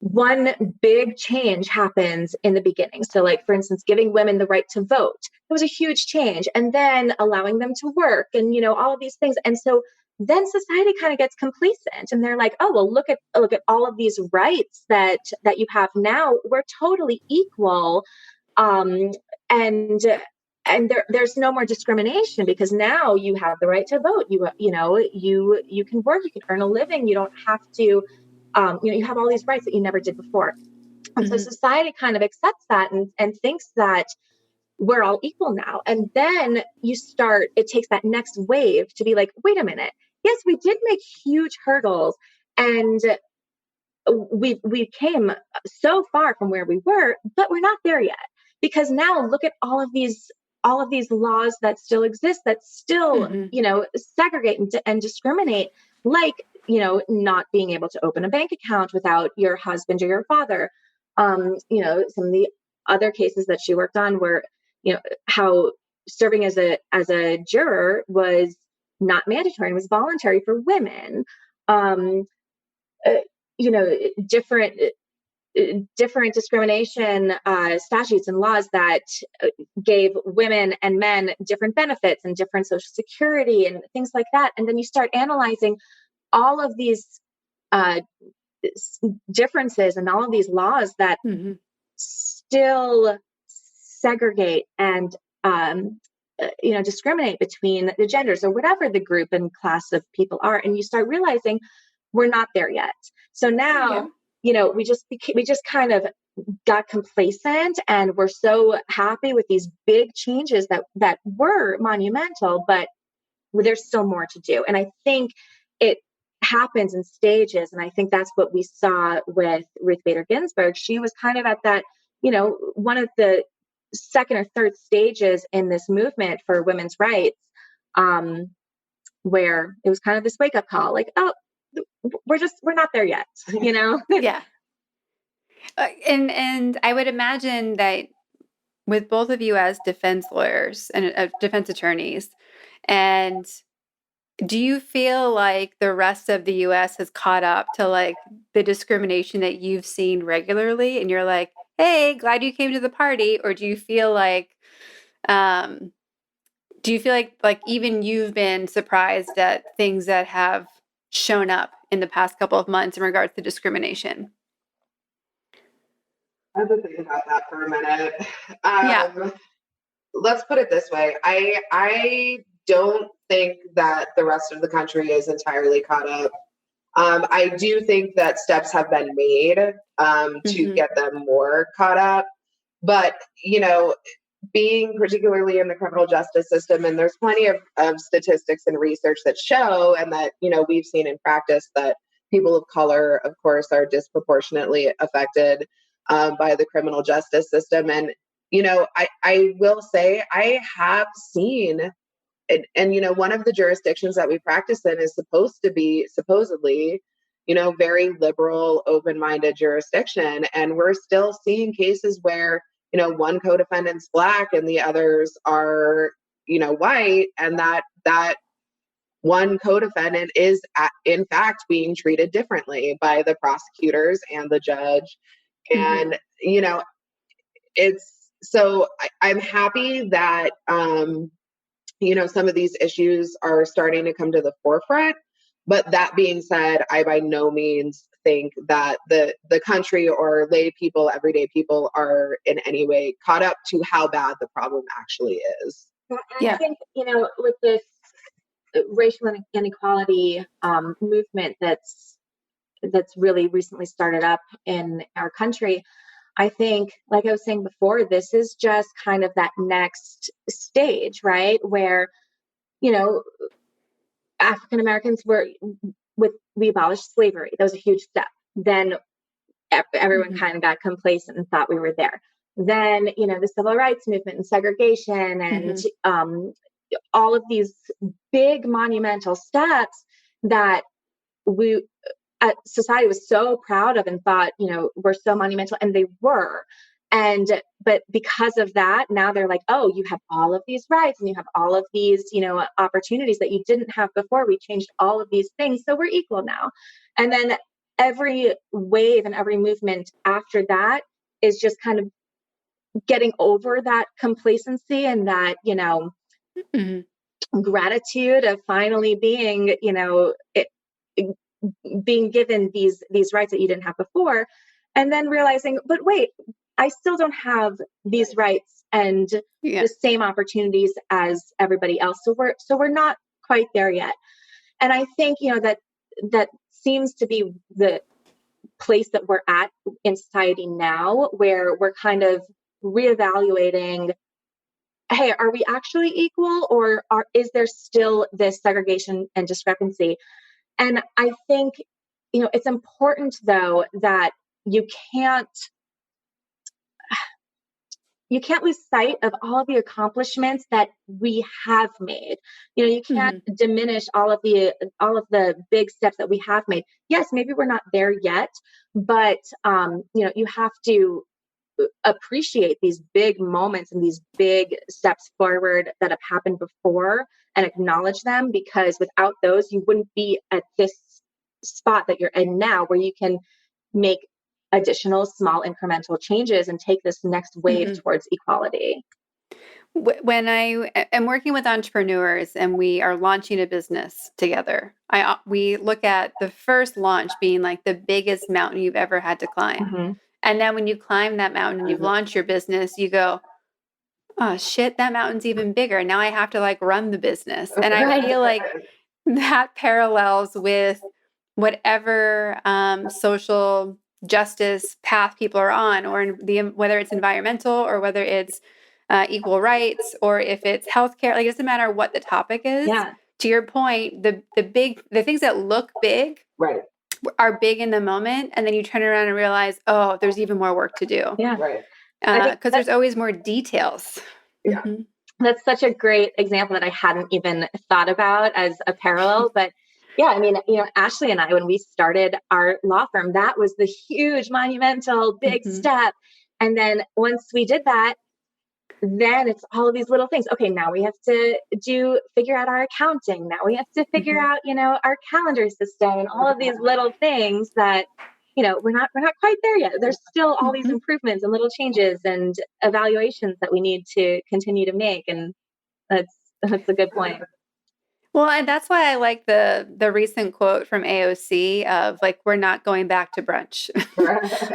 one big change happens in the beginning. So like, for instance, giving women the right to vote, it was a huge change. And then allowing them to work and, all of these things. And so then society kind of gets complacent and they're like, oh, well, look at all of these rights that you have now. We're totally equal. Um, and there's no more discrimination because now you have the right to vote. You can work, you can earn a living. You don't have to, you have all these rights that you never did before. And so society kind of accepts that and thinks that we're all equal now. And then it takes that next wave to be like, wait a minute. Yes, we did make huge hurdles and we came so far from where we were, but we're not there yet. Because now look at all of these laws that still exist that still, segregate and discriminate, like, not being able to open a bank account without your husband or your father. Some of the other cases that she worked on were, how serving as a juror was not mandatory and was voluntary for women. Uh, different discrimination statutes and laws that gave women and men different benefits and different social security and things like that. And then you start analyzing all of these differences and all of these laws that still segregate and discriminate between the genders or whatever the group and class of people are. And you start realizing we're not there yet. So now, we just kind of got complacent and we're so happy with these big changes that were monumental, but there's still more to do. And I think it happens in stages. And I think that's what we saw with Ruth Bader Ginsburg. She was kind of at that, one of the second or third stages in this movement for women's rights, where it was kind of this wake up call, like, oh, we're not there yet, Yeah. And I would imagine that with both of you as defense lawyers and defense attorneys, and do you feel like the rest of the U.S. has caught up to like the discrimination that you've seen regularly, and you're like, hey, glad you came to the party? Or do you feel like even you've been surprised at things that have shown up in the past couple of months in regards to discrimination? I have to think about that for a minute. Let's put it this way. I don't think that the rest of the country is entirely caught up. I do think that steps have been made to get them more caught up. But, being particularly in the criminal justice system, and there's plenty of statistics and research that show, and that, we've seen in practice, that people of color, of course, are disproportionately affected by the criminal justice system. And, I will say I have seen, and one of the jurisdictions that we practice in is supposedly, very liberal, open-minded jurisdiction. And we're still seeing cases where, one co-defendant's Black and the others are, white, and that one co-defendant is in fact being treated differently by the prosecutors and the judge. And, I'm happy that, some of these issues are starting to come to the forefront. But that being said, I by no means think that the country or lay people, everyday people, are in any way caught up to how bad the problem actually is. I think, with this racial inequality movement that's really recently started up in our country, I think, like I was saying before, this is just kind of that next stage, right? Where, African Americans we abolished slavery. That was a huge step. Then everyone kind of got complacent and thought we were there. Then, the civil rights movement and segregation and all of these big monumental steps that society was so proud of and thought, were so monumental, and they were. But because of that, now they're like, oh, you have all of these rights and you have all of these, opportunities that you didn't have before. We changed all of these things, so we're equal now. And every wave and every movement after that is just kind of getting over that complacency and that, gratitude of finally being, being given these rights that you didn't have before, and then realizing, but wait, I still don't have these rights and the same opportunities as everybody else. So we're not quite there yet. And I think, that seems to be the place that we're at in society now, where we're kind of reevaluating, hey, are we actually equal, or is there still this segregation and discrepancy? And I think, it's important, though, that you can't lose sight of all of the accomplishments that we have made. You can't diminish all of the big steps that we have made. Yes, maybe we're not there yet, but you have to appreciate these big moments and these big steps forward that have happened before and acknowledge them, because without those, you wouldn't be at this spot that you're in now, where you can make additional small incremental changes and take this next wave towards equality. When I am working with entrepreneurs and we are launching a business together, we look at the first launch being like the biggest mountain you've ever had to climb. And then when you climb that mountain and you've launched your business, you go, oh shit, that mountain's even bigger. Now I have to like run the business. And I feel like that parallels with whatever social justice path people are on, or whether it's environmental, or whether it's equal rights, or if it's healthcare. Like, it doesn't matter what the topic is. Yeah. To your point, the things that look big, right, are big in the moment, and then you turn around and realize, oh, there's even more work to do. Yeah, right. Because there's always more details. Yeah. That's such a great example that I hadn't even thought about as a parallel. But yeah, I mean, Ashley and I, when we started our law firm, that was the huge, monumental, big step. And then once we did that, then it's all of these little things. Okay, now we have to figure out our accounting. Now we have to figure out, our calendar system, and all of these little things that, we're not quite there yet. There's still all these improvements and little changes and evaluations that we need to continue to make. And that's a good point. Well, and that's why I like the recent quote from AOC of like, we're not going back to brunch.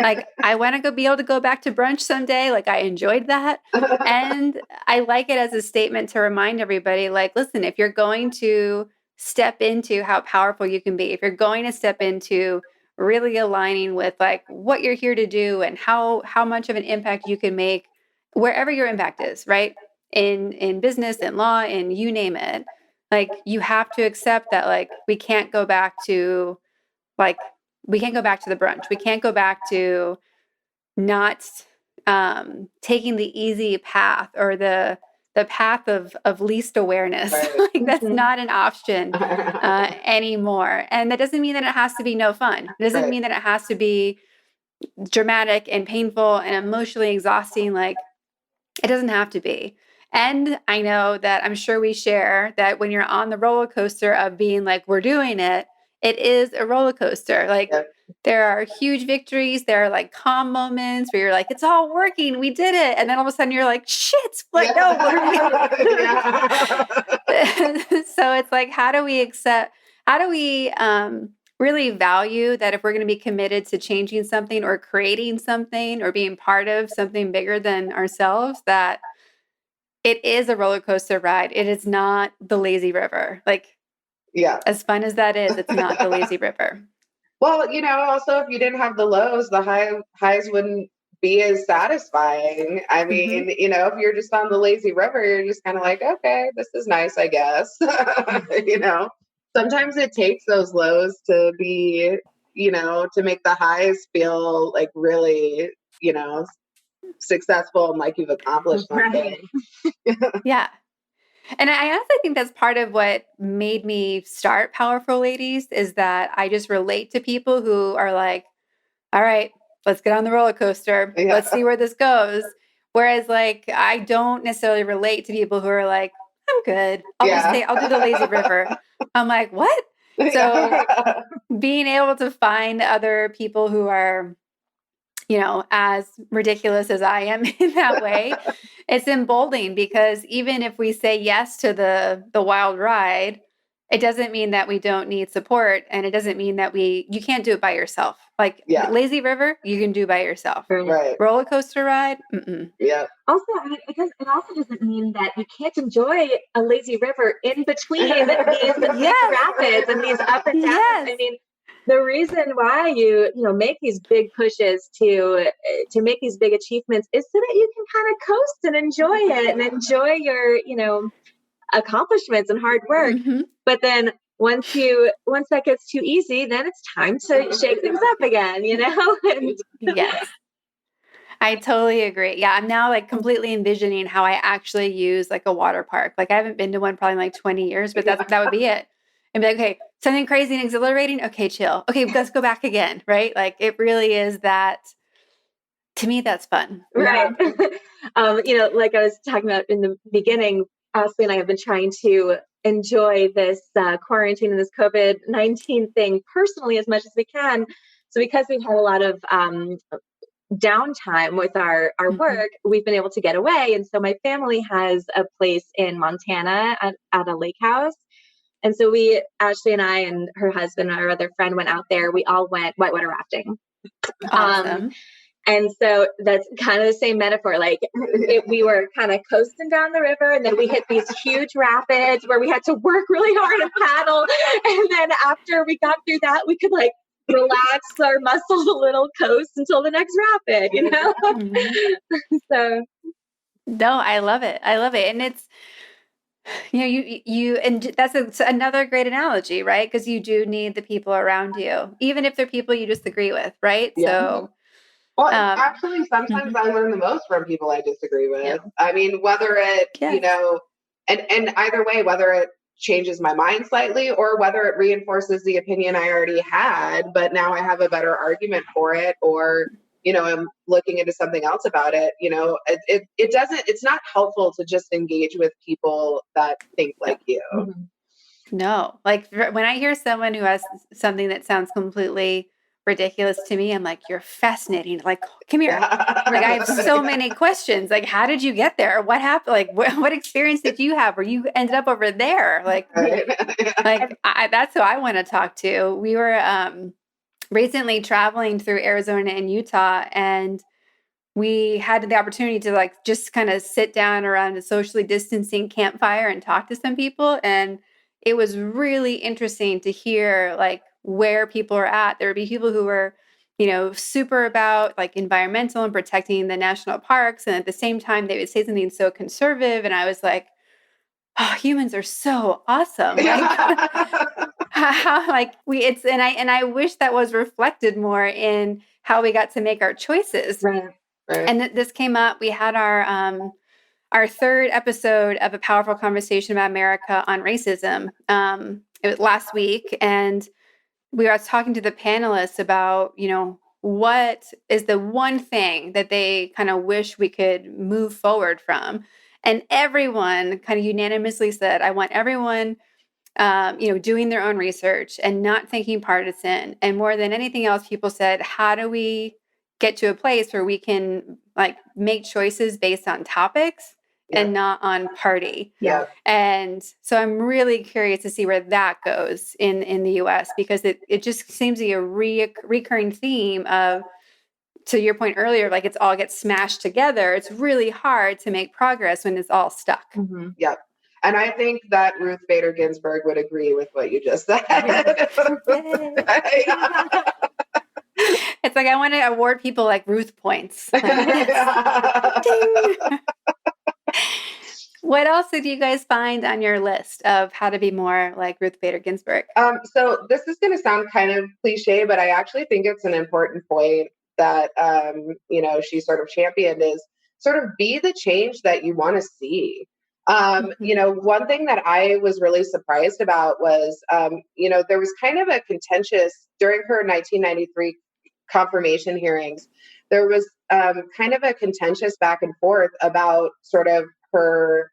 Like, I want to be able to go back to brunch someday. Like, I enjoyed that. And I like it as a statement to remind everybody, like, listen, if you're going to step into how powerful you can be, if you're going to step into really aligning with like what you're here to do and how much of an impact you can make wherever your impact is, right? In business, in law, in you name it. Like, you have to accept that, like, we can't go back to the brunch. We can't go back to not taking the easy path, or the path of least awareness. Right. Like, that's not an option anymore. And that doesn't mean that it has to be no fun. It doesn't mean that it has to be dramatic and painful and emotionally exhausting. Like, it doesn't have to be. And I know that I'm sure we share that when you're on the roller coaster of being like, we're doing it, it is a roller coaster. Like, there are huge victories. There are like calm moments where you're like, it's all working. We did it. And then all of a sudden you're like, shit, like, no. So it's like, how do we really value that if we're going to be committed to changing something or creating something or being part of something bigger than ourselves, that it is a roller coaster ride. It is not the lazy river. Like, as fun as that is, it's not the lazy river. Well, also, if you didn't have the lows, the highs wouldn't be as satisfying. I mean, if you're just on the lazy river, you're just kind of like, okay, this is nice, I guess. Sometimes it takes those lows to be, to make the highs feel like really, successful and like you've accomplished something. Yeah. And I honestly think that's part of what made me start Powerful Ladies, is that I just relate to people who are like, all right, let's get on the roller coaster. Yeah. Let's see where this goes. Whereas like, I don't necessarily relate to people who are like, I'm good. I'll do the lazy river. I'm like, what? So being able to find other people who are, as ridiculous as I am in that way, it's emboldening, because even if we say yes to the wild ride, it doesn't mean that we don't need support. And it doesn't mean that you can't do it by yourself. Like lazy river, you can do by yourself. Right. Roller coaster ride. Mm-mm. Yeah. Also, it also doesn't mean that you can't enjoy a lazy river in between these rapids and these up and downs. Yes. I mean, the reason why you make these big pushes to make these big achievements is so that you can kind of coast and enjoy it and enjoy your accomplishments and hard work. Mm-hmm. But then once that gets too easy, then it's time to shake things up again, And yes. I totally agree. Yeah, I'm now like completely envisioning how I actually use like a water park. Like I haven't been to one probably in like 20 years, but that would be it. And be like, okay, something crazy and exhilarating. Okay, chill. Okay, let's go back again. Right? Like it really is that. To me, that's fun. Right. Like I was talking about in the beginning, Ashley and I have been trying to enjoy this quarantine and this COVID-19 thing personally as much as we can. So because we've had a lot of downtime with our work, we've been able to get away. And so my family has a place in Montana at a lake house. And so Ashley and I and her husband, our other friend, went out there. We all went whitewater rafting. Awesome. And so that's kind of the same metaphor. Like we were kind of coasting down the river, and then we hit these huge rapids where we had to work really hard and paddle. And then after we got through that, we could like relax our muscles a little, coast until the next rapid, Mm-hmm. So. No, I love it. And it's, and that's another great analogy, right? Because you do need the people around you, even if they're people you disagree with, right? Yeah. So. Well, actually, sometimes I learn the most from people I disagree with. Yeah. I mean, whether it, and either way, whether it changes my mind slightly or whether it reinforces the opinion I already had, but now I have a better argument for it, or, I'm looking into something else about it. It's not helpful to just engage with people that think like you. No, like when I hear someone who has something that sounds completely ridiculous to me, I'm like, you're fascinating. Like, come here. Like, I have so many questions. Like, how did you get there? What happened? Like, what experience did you have where you ended up over there? Like, that's who I want to talk to. We were recently traveling through Arizona and Utah, and we had the opportunity to like just kind of sit down around a socially distancing campfire and talk to some people. And it was really interesting to hear like where people are at. There would be people who were, super about like environmental and protecting the national parks. And at the same time, they would say something so conservative. And I was like, oh, humans are so awesome. Like, how like I wish that was reflected more in how we got to make our choices. Right. And this came up. We had our third episode of A Powerful Conversation About America on Racism. It was last week, and we were talking to the panelists about, what is the one thing that they kind of wish we could move forward from. And everyone kind of unanimously said, I want everyone, doing their own research and not thinking partisan. And more than anything else, people said, how do we get to a place where we can like make choices based on topics and not on party. Yeah. And so I'm really curious to see where that goes in the US, because it just seems to be a recurring theme of, to your point earlier, like it's all gets smashed together. It's really hard to make progress when it's all stuck. Mm-hmm. Yeah. And I think that Ruth Bader Ginsburg would agree with what you just said. It's like I want to award people like Ruth points. What else did you guys find on your list of how to be more like Ruth Bader Ginsburg? So this is going to sound kind of cliche, but I actually think it's an important point that, she sort of championed is sort of be the change that you want to see. One thing that I was really surprised about was, there was kind of a contentious during her 1993 confirmation hearings. There was kind of a contentious back and forth about sort of her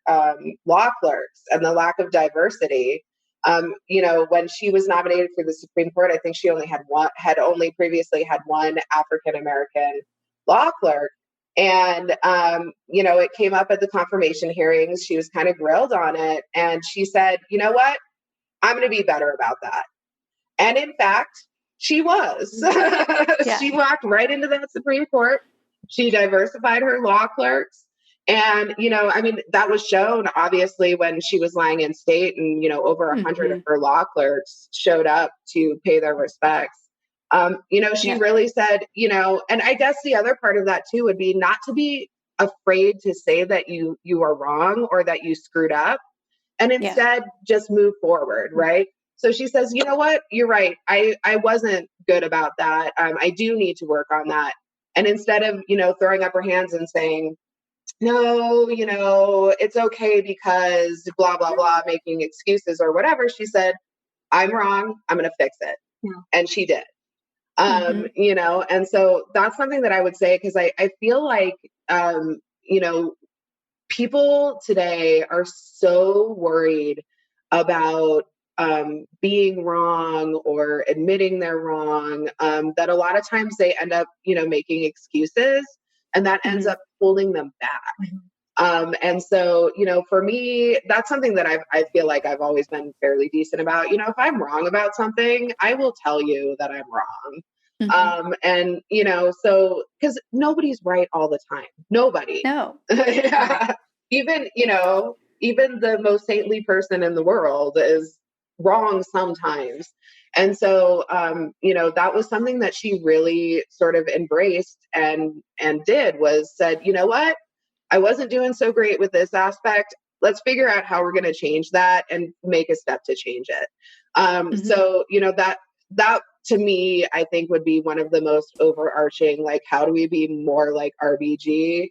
law clerks and the lack of diversity. When she was nominated for the Supreme Court, I think she only had only previously had one African-American law clerk. And, it came up at the confirmation hearings. She was kind of grilled on it. And she said, you know what? I'm going to be better about that. And in fact, she was. Yeah. She walked right into that Supreme Court. She diversified her law clerks. And, that was shown obviously when she was lying in state and, over 100 of her law clerks showed up to pay their respects. She really said, and I guess the other part of that too would be not to be afraid to say that you are wrong or that you screwed up, and instead just move forward. Right. So she says, you know what, you're right. I wasn't good about that. I do need to work on that. And instead of, throwing up her hands and saying, no, it's okay because blah, blah, blah, making excuses or whatever, she said, I'm wrong. I'm going to fix it. Yeah. And she did. And so that's something that I would say, because I feel like, people today are so worried about being wrong or admitting they're wrong, that a lot of times they end up, making excuses, and that ends up holding them back. And so, for me, that's something that I feel like I've always been fairly decent about. If I'm wrong about something, I will tell you that I'm wrong. And, so, because nobody's right all the time. Nobody. No. Yeah. Even the most saintly person in the world is wrong sometimes. And so, that was something that she really sort of embraced and said, you know what? I wasn't doing so great with this aspect. Let's figure out how we're going to change that and make a step to change it. So, that to me, I think would be one of the most overarching, like, how do we be more like RBG?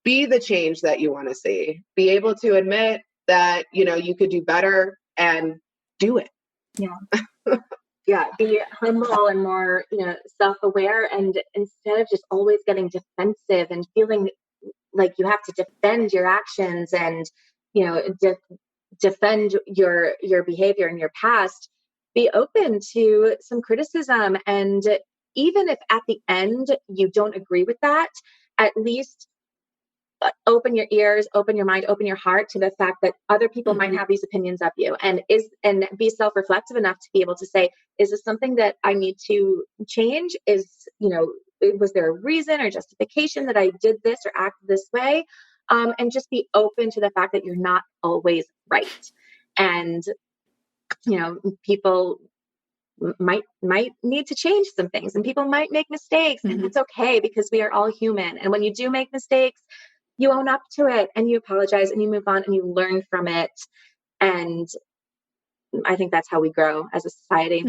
Be the change that you want to see. Be able to admit that, you could do better and do it. Yeah. Yeah. Be humble and more, self-aware. And instead of just always getting defensive and feeling like you have to defend your actions and, defend your behavior in your past, be open to some criticism. And even if at the end you don't agree with that, at least open your ears, open your mind, open your heart to the fact that other people might have these opinions of you, and be self-reflective enough to be able to say, is this something that I need to change? Was there a reason or justification that I did this or acted this way? And just be open to the fact that you're not always right. And, people might need to change some things, and people might make mistakes, and it's okay, because we are all human. And when you do make mistakes, you own up to it and you apologize and you move on and you learn from it. And I think that's how we grow as a society.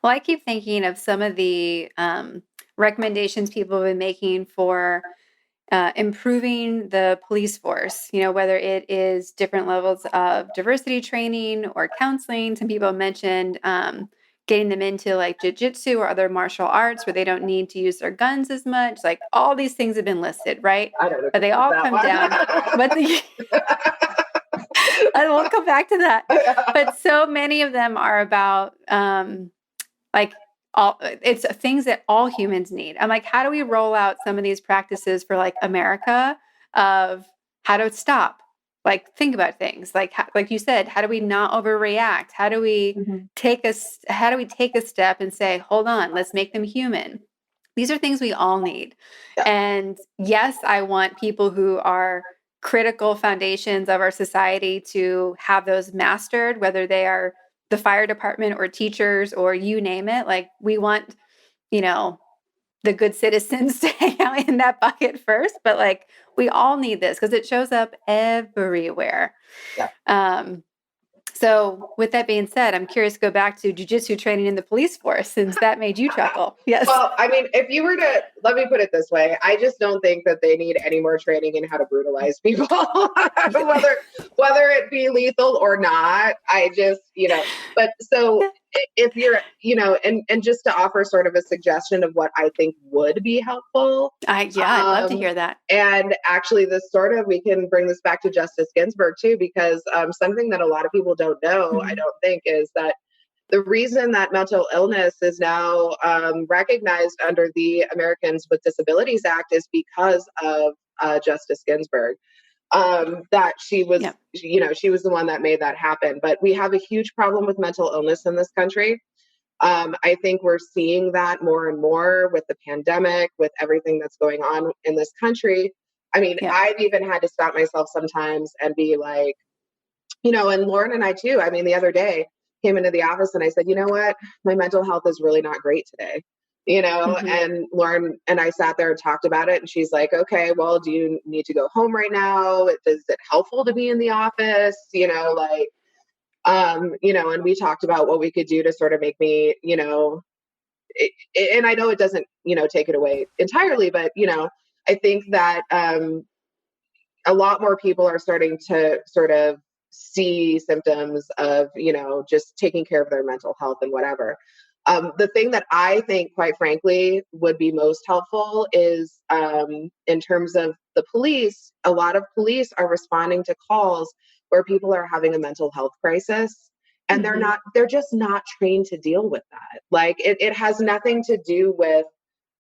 Well, I keep thinking of some of the recommendations people have been making for improving the police force, whether it is different levels of diversity training or counseling. Some people mentioned getting them into like jiu-jitsu or other martial arts where they don't need to use their guns as much. Like, all these things have been listed, right? I don't know. But they all come down. But I won't come back to that. But so many of them are about it's things that all humans need. I'm like, how do we roll out some of these practices for like America, of how to stop, like, think about things like you said, how do we not overreact? How do we take a step and say, hold on, let's make them human? These are things we all need. Yeah. And yes, I want people who are critical foundations of our society to have those mastered, whether they are the fire department or teachers or you name it. Like, we want, the good citizens to hang out in that bucket first, but like, we all need this because it shows up everywhere. Yeah. So with that being said, I'm curious to go back to jiu-jitsu training in the police force, since that made you chuckle. Yes. Well, I mean, if you were to, let me put it this way, I just don't think that they need any more training in how to brutalize people, whether it be lethal or not. I just, but so if you're, and just to offer sort of a suggestion of what I think would be helpful. I'd love to hear that. And actually we can bring this back to Justice Ginsburg too, because something that a lot of people don't know, I don't think, is that the reason that mental illness is now recognized under the Americans with Disabilities Act is because of Justice Ginsburg. That she was, she was the one that made that happen. But we have a huge problem with mental illness in this country. I think we're seeing that more and more with the pandemic, with everything that's going on in this country. I mean, I've even had to stop myself sometimes and be like, and Lauren and I too, I mean, the other day came into the office and I said, you know what, my mental health is really not great today. And Lauren and I sat there and talked about it. And she's like, okay, well, do you need to go home right now? Is it helpful to be in the office? And we talked about what we could do to sort of make me, and I know it doesn't, take it away entirely, but, I think that a lot more people are starting to sort of see symptoms of, just taking care of their mental health and whatever. The thing that I think, quite frankly, would be most helpful is in terms of the police. A lot of police are responding to calls where people are having a mental health crisis, and they're just not trained to deal with that. Like it has nothing to do with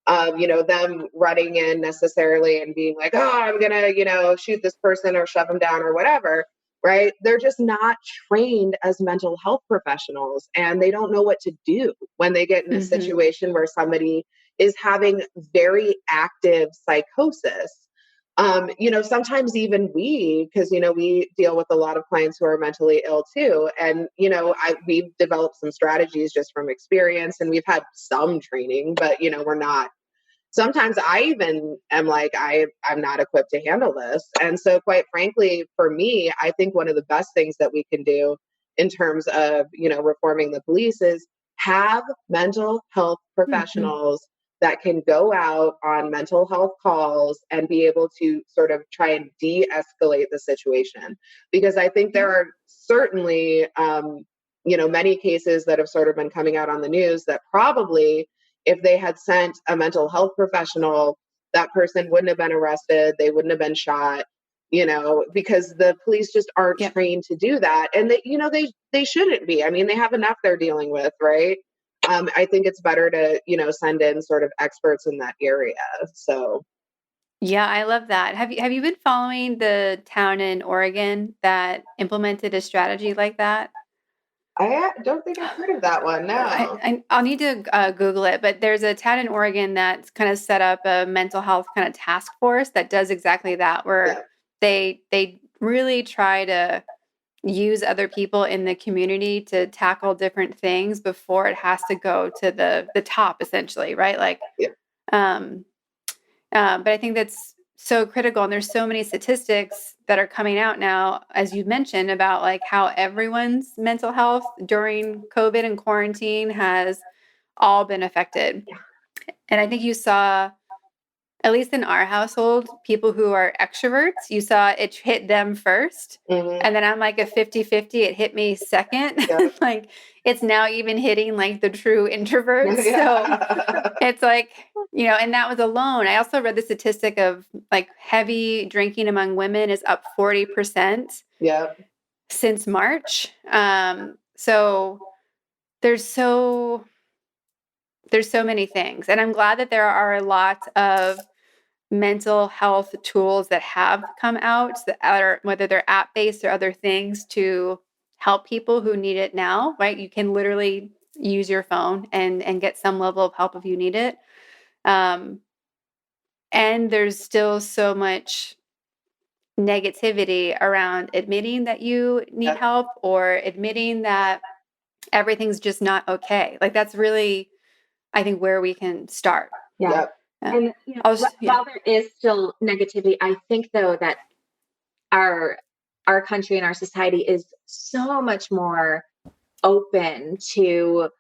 them running in necessarily and being like, oh, I'm going to, shoot this person or shove them down or whatever. Right. They're just not trained as mental health professionals, and they don't know what to do when they get in a situation where somebody is having very active psychosis. Sometimes even because, we deal with a lot of clients who are mentally ill too. And, we've developed some strategies just from experience, and we've had some training, but, we're not. Sometimes I even am like, I'm not equipped to handle this. And so quite frankly, for me, I think one of the best things that we can do in terms of, reforming the police is have mental health professionals that can go out on mental health calls and be able to sort of try and de-escalate the situation. Because I think there are certainly, many cases that have sort of been coming out on the news that probably, if they had sent a mental health professional, that person wouldn't have been arrested. They wouldn't have been shot, because the police just aren't trained to do that. And they shouldn't be. I mean, they have enough they're dealing with, right? I think it's better to, send in sort of experts in that area. So. Yeah, I love that. Have you been following the town in Oregon that implemented a strategy like that? I don't think I've heard of that one. No. I'll need to Google it, but there's a town in Oregon that's kind of set up a mental health kind of task force that does exactly that, where they really try to use other people in the community to tackle different things before it has to go to the top, essentially, right? Like, but I think that's so critical. And there's so many statistics that are coming out now, as you mentioned, about like how everyone's mental health during COVID and quarantine has all been affected. And I think you saw, at least in our household, people who are extroverts, you saw it hit them first. And then I'm like a 50-50, it hit me second. Like it's now even hitting like the true introverts. So it's like, and that was alone. I also read the statistic of like heavy drinking among women is up 40% since March. So there's so many things. And I'm glad that there are a lot of mental health tools that have come out, that are, whether they're app-based or other things, to help people who need it now, right? You can literally use your phone and get some level of help if you need it. And there's still so much negativity around admitting that you need help or admitting that everything's just not okay. Like that's really, I think, where we can start. And while there is still negativity, I think though that our country and our society is so much more open to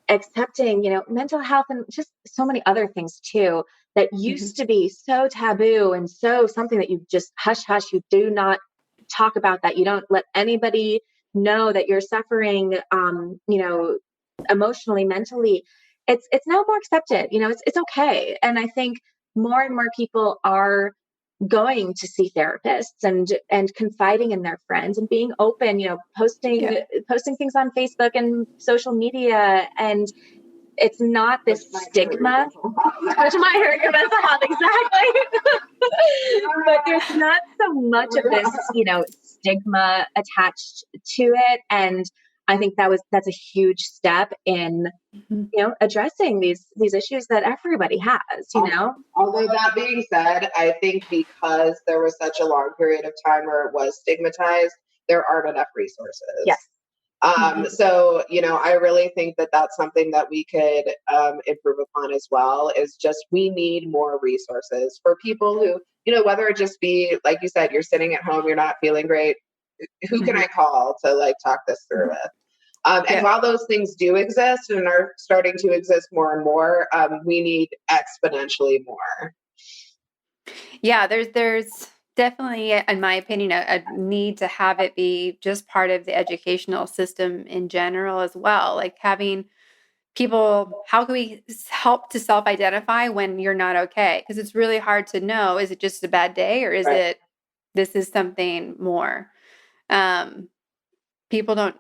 accepting, mental health and just so many other things too, that used to be so taboo and so something that you just hush, you do not talk about that. You don't let anybody know that you're suffering, emotionally, mentally. It's now more accepted. It's okay. And I think more and more people are going to see therapists and confiding in their friends and being open, posting things on Facebook and social media. And it's not this stigma, which might hurt your mental health, exactly. But there's not so much of this, stigma attached to it. And I think that's a huge step in, addressing these issues that everybody has. Although that being said, I think because there was such a long period of time where it was stigmatized, there aren't enough resources. Yes. So, I really think that that's something that we could improve upon as well, is just we need more resources for people who, whether it just be, like you said, you're sitting at home, you're not feeling great. Who can I call to talk this through with? And while those things do exist and are starting to exist more and more, we need exponentially more. Yeah, there's definitely, in my opinion, a need to have it be just part of the educational system in general as well. Like having people, how can we help to self-identify when you're not okay? Because it's really hard to know, is it just a bad day or is it, this is something more? People don't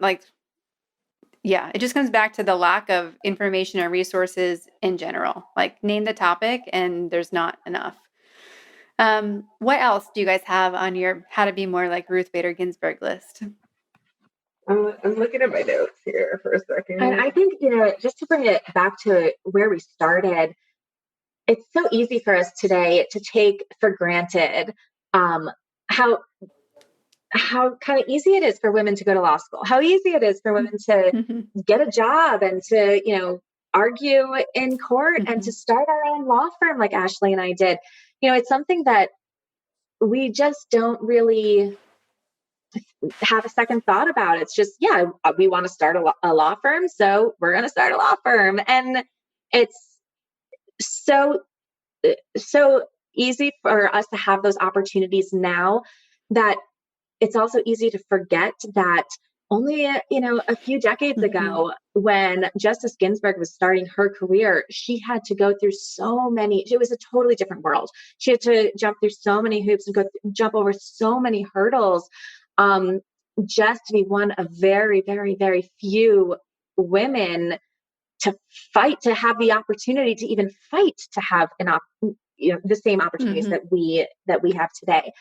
it just comes back to the lack of information or resources in general. Like name the topic and there's not enough. What else do you guys have on your how to be more like Ruth Bader Ginsburg list? I'm looking at my notes here for a second. And I think, just to bring it back to where we started, it's so easy for us today to take for granted how kind of easy it is for women to go to law school, how easy it is for women to get a job and to, argue in court and to start our own law firm like Ashley and I did. It's something that we just don't really have a second thought about. It's just, we want to start a law firm, so we're going to start a law firm. And it's so easy for us to have those opportunities now that it's also easy to forget that only, a few decades ago, when Justice Ginsburg was starting her career, she had to go through it was a totally different world. She had to jump through so many hoops and jump over so many hurdles, just to be one of very, very, very few women to fight, to have the opportunity to even fight, to have the same opportunities that we have today.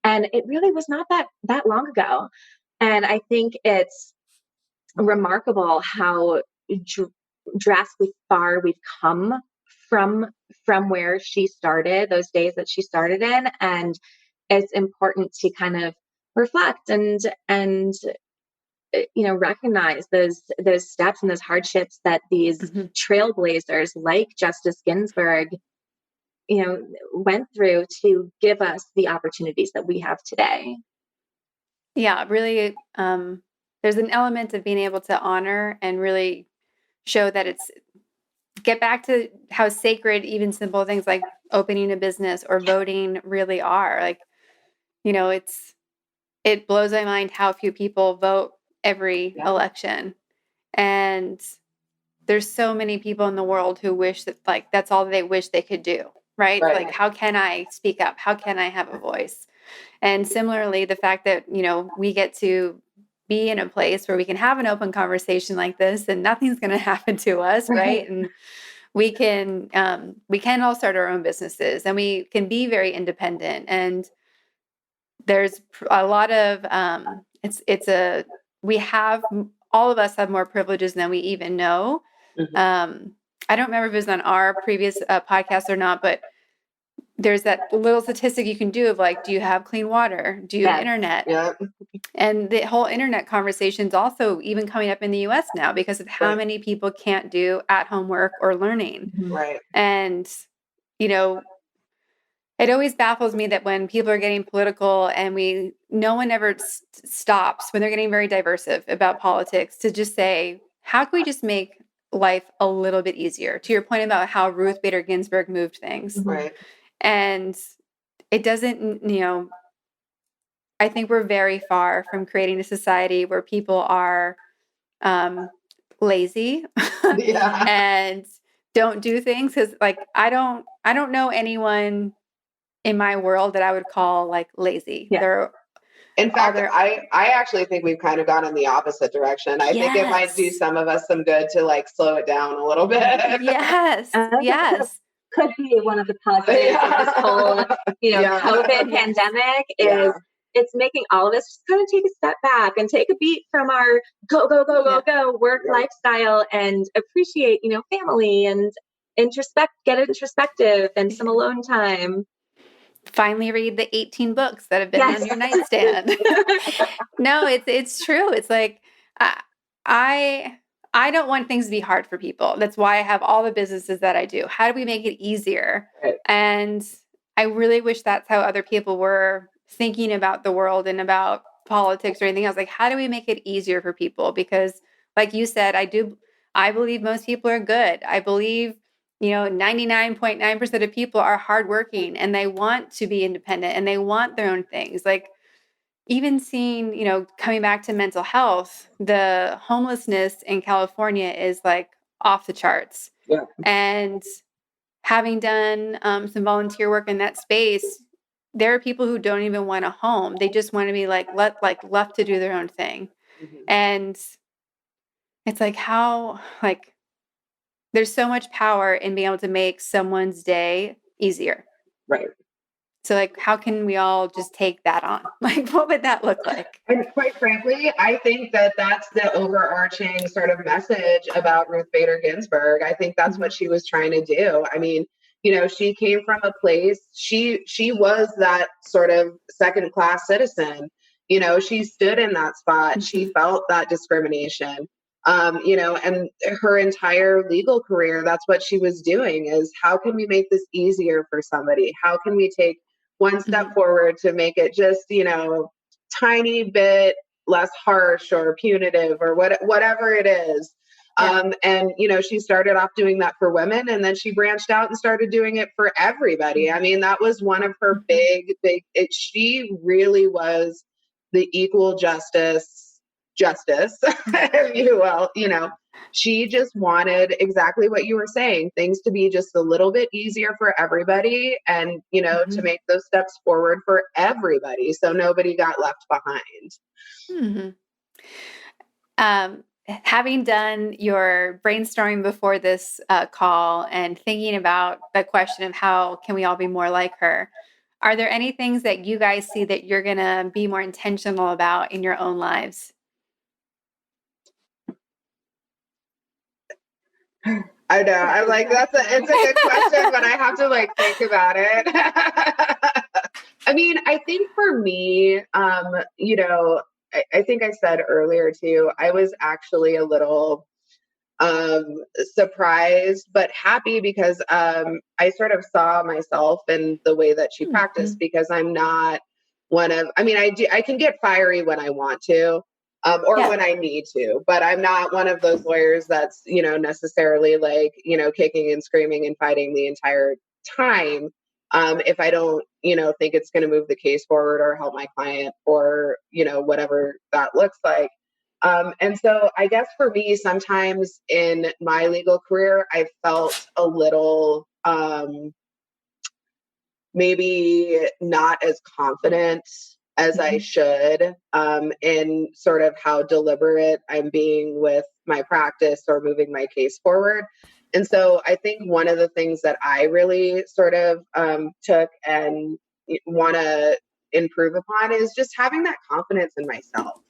And it really was not that long ago. And I think it's remarkable how drastically far we've come from where she started, those days that she started in. And it's important to kind of reflect and recognize those steps and those hardships that these trailblazers like Justice Ginsburg went through to give us the opportunities that we have today. Yeah, really, there's an element of being able to honor and really show that get back to how sacred even simple things like opening a business or voting really are. Like, it blows my mind how few people vote every election. And there's so many people in the world who wish that that's all they wish they could do, right? Like, how can I speak up? How can I have a voice? And similarly, the fact that, we get to be in a place where we can have an open conversation like this and nothing's going to happen to us, right? And we can all start our own businesses and we can be very independent. And there's a lot of, all of us have more privileges than we even know. I don't remember if it was on our previous podcast or not, but there's that little statistic you can do of do you have clean water? Do you have internet? Yeah. And the whole internet conversation is also even coming up in the US now because of how many people can't do at-home work or learning. Right. And, it always baffles me that when people are getting political and no one ever stops when they're getting very diversive about politics to just say, how can we just make life a little bit easier? To your point about how Ruth Bader Ginsburg moved things. Right. And it doesn't, I think we're very far from creating a society where people are lazy Yeah. and don't do things. Because like I don't know anyone in my world that I would call like lazy. Yeah. They're In all fact, their I actually think we've kind of gone in the opposite direction. I think it might do yes, some of us some good to like slow it down a little bit. yes, That yes, could be one of the positives of this whole, Yeah. COVID yes, pandemic Yeah. is it's making all of us just kind of take a step back and take a beat from our go, go, go, yeah. go, go work lifestyle and appreciate, family and get introspective and some alone time. Finally read the 18 books that have been Yes. on your nightstand. No, it's true. It's like I I I don't want things to be hard for people. That's why I have all the businesses that I do. How do we make it easier? Right. And I really wish that's how other people were thinking about the world and about politics or anything else. Like, how do we make it easier for people? Because, like you said, I believe most people are good. I believe 99.9% of people are hardworking and they want to be independent and they want their own things. Like, even seeing, coming back to mental health, the homelessness in California is like off the charts. Yeah. And having done some volunteer work in that space, there are people who don't even want a home. They just want to be left to do their own thing. Mhm. And it's like there's so much power in being able to make someone's day easier. Right. So like, how can we all just take that on? Like, what would that look like? And quite frankly, I think that that's the overarching sort of message about Ruth Bader Ginsburg. I think that's Mhm. what she was trying to do. I mean, she came from a place, she was that sort of second class citizen. She stood in that spot. She Mhm. felt that discrimination. And her entire legal career, that's what she was doing is how can we make this easier for somebody? How can we take one step Mhm. forward to make it just, tiny bit less harsh or punitive or whatever it is. Yeah. And she started off doing that for women, and then she branched out and started doing it for everybody. I mean, that was one of her Mhm. big. She really was the equal justice, if you will. She just wanted exactly what you were saying, things to be just a little bit easier for everybody and, to Mhm. make those steps forward for everybody so nobody got left behind. Mhm. Having done your brainstorming before this call and thinking about the question of how can we all be more like her, are there any things that you guys see that you're going to be more intentional about in your own lives? I know. I'm like, it's a good question, but I have to like think about it. I mean, I think for me, I think I said earlier too, I was actually a little surprised but happy because I sort of saw myself in the way that she practiced Mhm. because I'm not I can get fiery when I want to or Yeah. when I need to, but I'm not one of those lawyers that's necessarily like kicking and screaming and fighting the entire time if I don't think it's going to move the case forward or help my client or whatever that looks like. And so I guess for me, sometimes in my legal career, I felt a little maybe not as confident as I Mhm. should in sort of how deliberate I'm being with my practice or moving my case forward. And so I think one of the things that I really sort of took and want to improve upon is just having that confidence in myself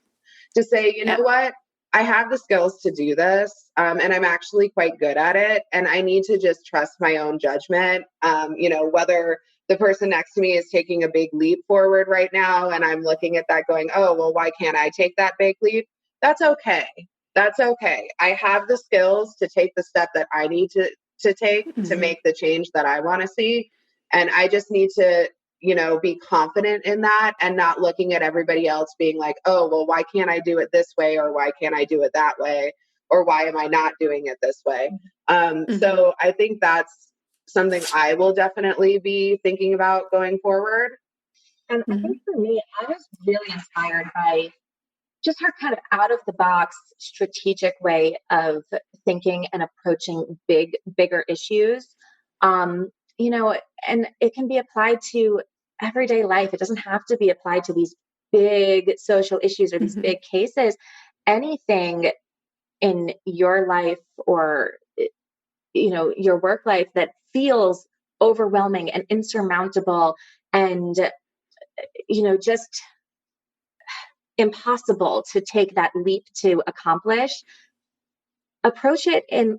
to say, you know Yep. what? I have the skills to do this, and I'm actually quite good at it. And I need to just trust my own judgment. Whether the person next to me is taking a big leap forward right now, and I'm looking at that going, oh, well, why can't I take that big leap? That's okay. That's okay. I have the skills to take the step that I need to take to Mhm. make the change that I want to see. And I just need to be confident in that and not looking at everybody else being like, oh, well, why can't I do it this way? Or why can't I do it that way? Or why am I not doing it this way? Mhm. So I think that's something I will definitely be thinking about going forward. And I think for me, I was really inspired by just her kind of out of the box strategic way of thinking and approaching bigger issues. Um, you know, and it can be applied to everyday life. It doesn't have to be applied to these big social issues or these big cases. Anything in your life or, your work life that feels overwhelming and insurmountable and, just impossible to take that leap to accomplish, approach it in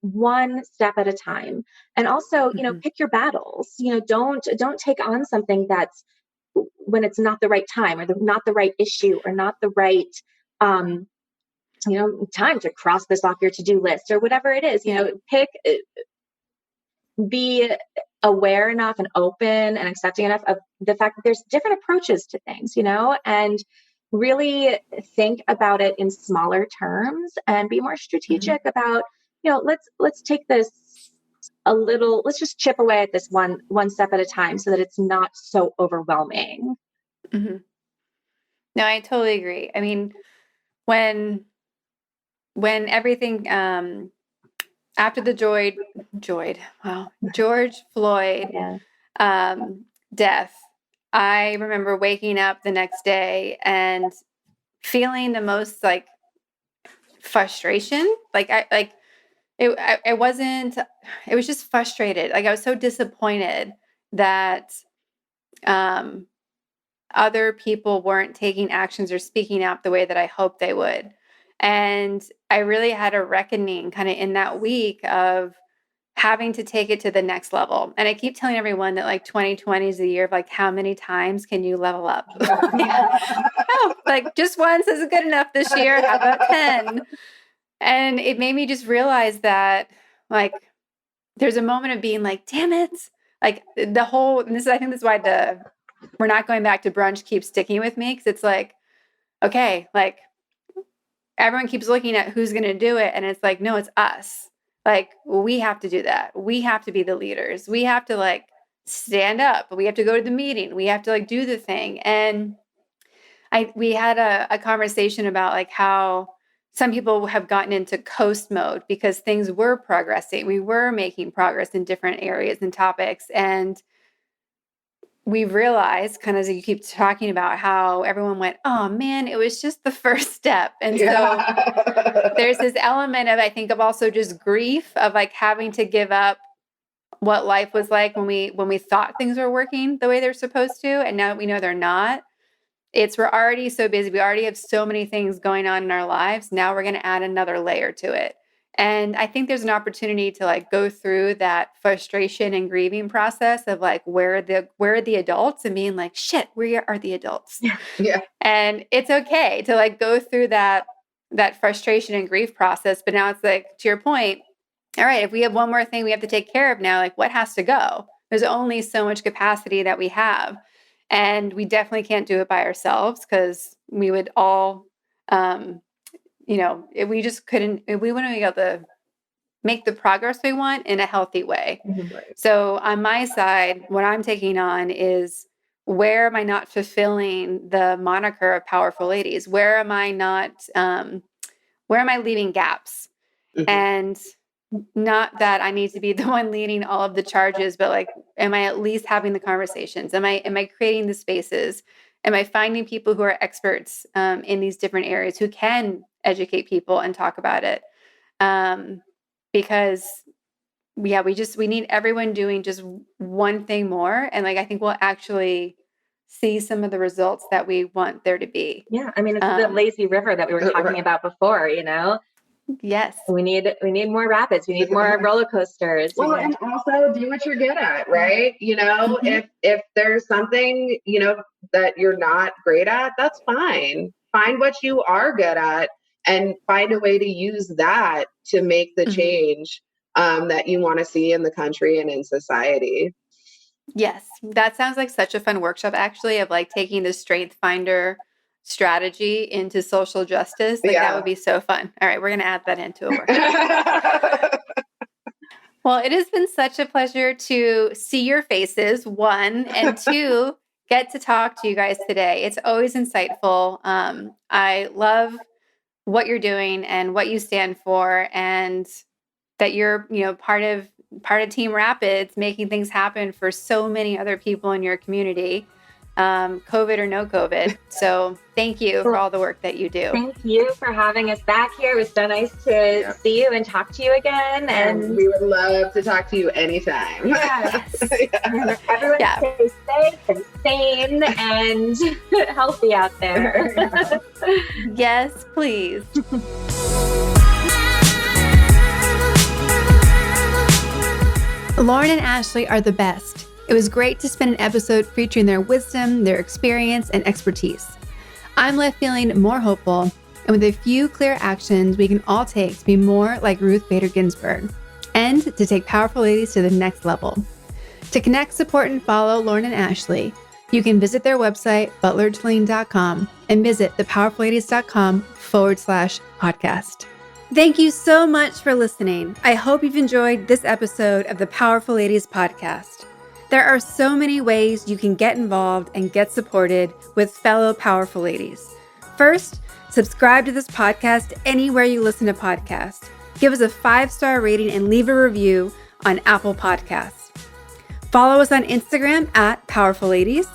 one step at a time. And also, pick your battles. Don't take on something that's when it's not the right time or not the right issue or not the right um time to cross this off your to-do list or whatever it is. Be aware enough and open and accepting enough of the fact that there's different approaches to things, and really think about it in smaller terms and be more strategic about, let's take this let's just chip away at this one step at a time so that it's not so overwhelming. No, I totally agree. I mean, when everything, after the George Floyd death, I remember waking up the next day and feeling the most frustration. It was just frustrated. I was so disappointed that other people weren't taking actions or speaking out the way that I hoped they would. And I really had a reckoning kind of in that week of having to take it to the next level. And I keep telling everyone that 2020 is the year of how many times can you level up? Just once isn't good enough this year. How about 10? And it made me just realize that there's a moment of being damn it. I think this is why we're not going back to brunch keeps sticking with me. Cause it's okay, everyone keeps looking at who's going to do it. And it's no, it's us. We have to do that. We have to be the leaders. We have to stand up. We have to go to the meeting. We have to do the thing. And we had a conversation about how some people have gotten into coast mode because things were progressing. We were making progress in different areas and topics. And we realized, kind of as you keep talking about, how everyone went, oh man, it was just the first step. And so there's this element of, I think, of also just grief of having to give up what life was like when we thought things were working the way they're supposed to. And now that we know they're not, we're already so busy. We already have so many things going on in our lives. Now we're going to add another layer to it. And I think there's an opportunity to go through that frustration and grieving process of where are the adults, and being shit, where are the adults? Yeah. And it's okay to go through that frustration and grief process. But now it's to your point, all right, if we have one more thing we have to take care of now, what has to go? There's only so much capacity that we have. And we definitely can't do it by ourselves, because we would all, if we just couldn't, if we wouldn't be able to make the progress we want in a healthy way. Mm-hmm. So on my side, what I'm taking on is, where am I not fulfilling the moniker of powerful ladies? Where am I not, where am I leaving gaps? Mm-hmm. And not that I need to be the one leading all of the charges, but am I at least having the conversations? Am I creating the spaces? Am I finding people who are experts in these different areas who can educate people and talk about it? Because we need everyone doing just one thing more. And I think we'll actually see some of the results that we want there to be. Yeah. I mean, it's the lazy river that we were talking about before, Yes. We need more rapids. We need more roller coasters. Well, and also do what you're good at, right? Mm-hmm. If there's something, that you're not great at, that's fine. Find what you are good at and find a way to use that to make the change that you want to see in the country and in society. Yes. That sounds like such a fun workshop, actually, of taking the Strength Finder strategy into social justice. That would be so fun. All right, we're going to add that into a workshop. Well, it has been such a pleasure to see your faces, one, and two, get to talk to you guys today. It's always insightful. I love what you're doing and what you stand for, and that you're, part of Team Rapids, making things happen for so many other people in your community, COVID or no COVID. So thank you for all the work that you do. Thank you for having us back here. It was so nice to see you and talk to you again. And we would love to talk to you anytime. Yes. Everyone stay safe and sane and healthy out there. Yes, please. Lauren and Ashley are the best. It was great to spend an episode featuring their wisdom, their experience, and expertise. I'm left feeling more hopeful, and with a few clear actions we can all take to be more like Ruth Bader Ginsburg, and to take Powerful Ladies to the next level. To connect, support, and follow Lauren and Ashley, you can visit their website, butlertelleen.com, and visit thepowerfulladies.com/podcast. Thank you so much for listening. I hope you've enjoyed this episode of the Powerful Ladies podcast. There are so many ways you can get involved and get supported with fellow powerful ladies. First, subscribe to this podcast anywhere you listen to podcasts. Give us a 5-star rating and leave a review on Apple Podcasts. Follow us on Instagram at Powerful Ladies.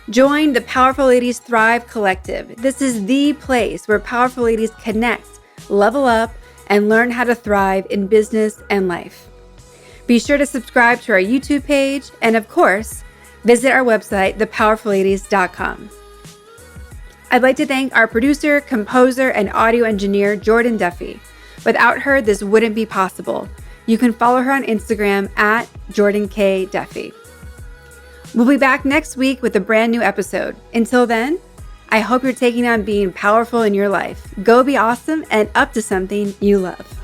Join the Powerful Ladies Thrive Collective. This is the place where powerful ladies connect, level up, and learn how to thrive in business and life. Be sure to subscribe to our YouTube page, and of course, visit our website, thepowerfulladies.com. I'd like to thank our producer, composer, and audio engineer, Jordan Duffy. Without her, this wouldn't be possible. You can follow her on Instagram at Jordan K. Duffy. We'll be back next week with a brand new episode. Until then, I hope you're taking on being powerful in your life. Go be awesome and up to something you love.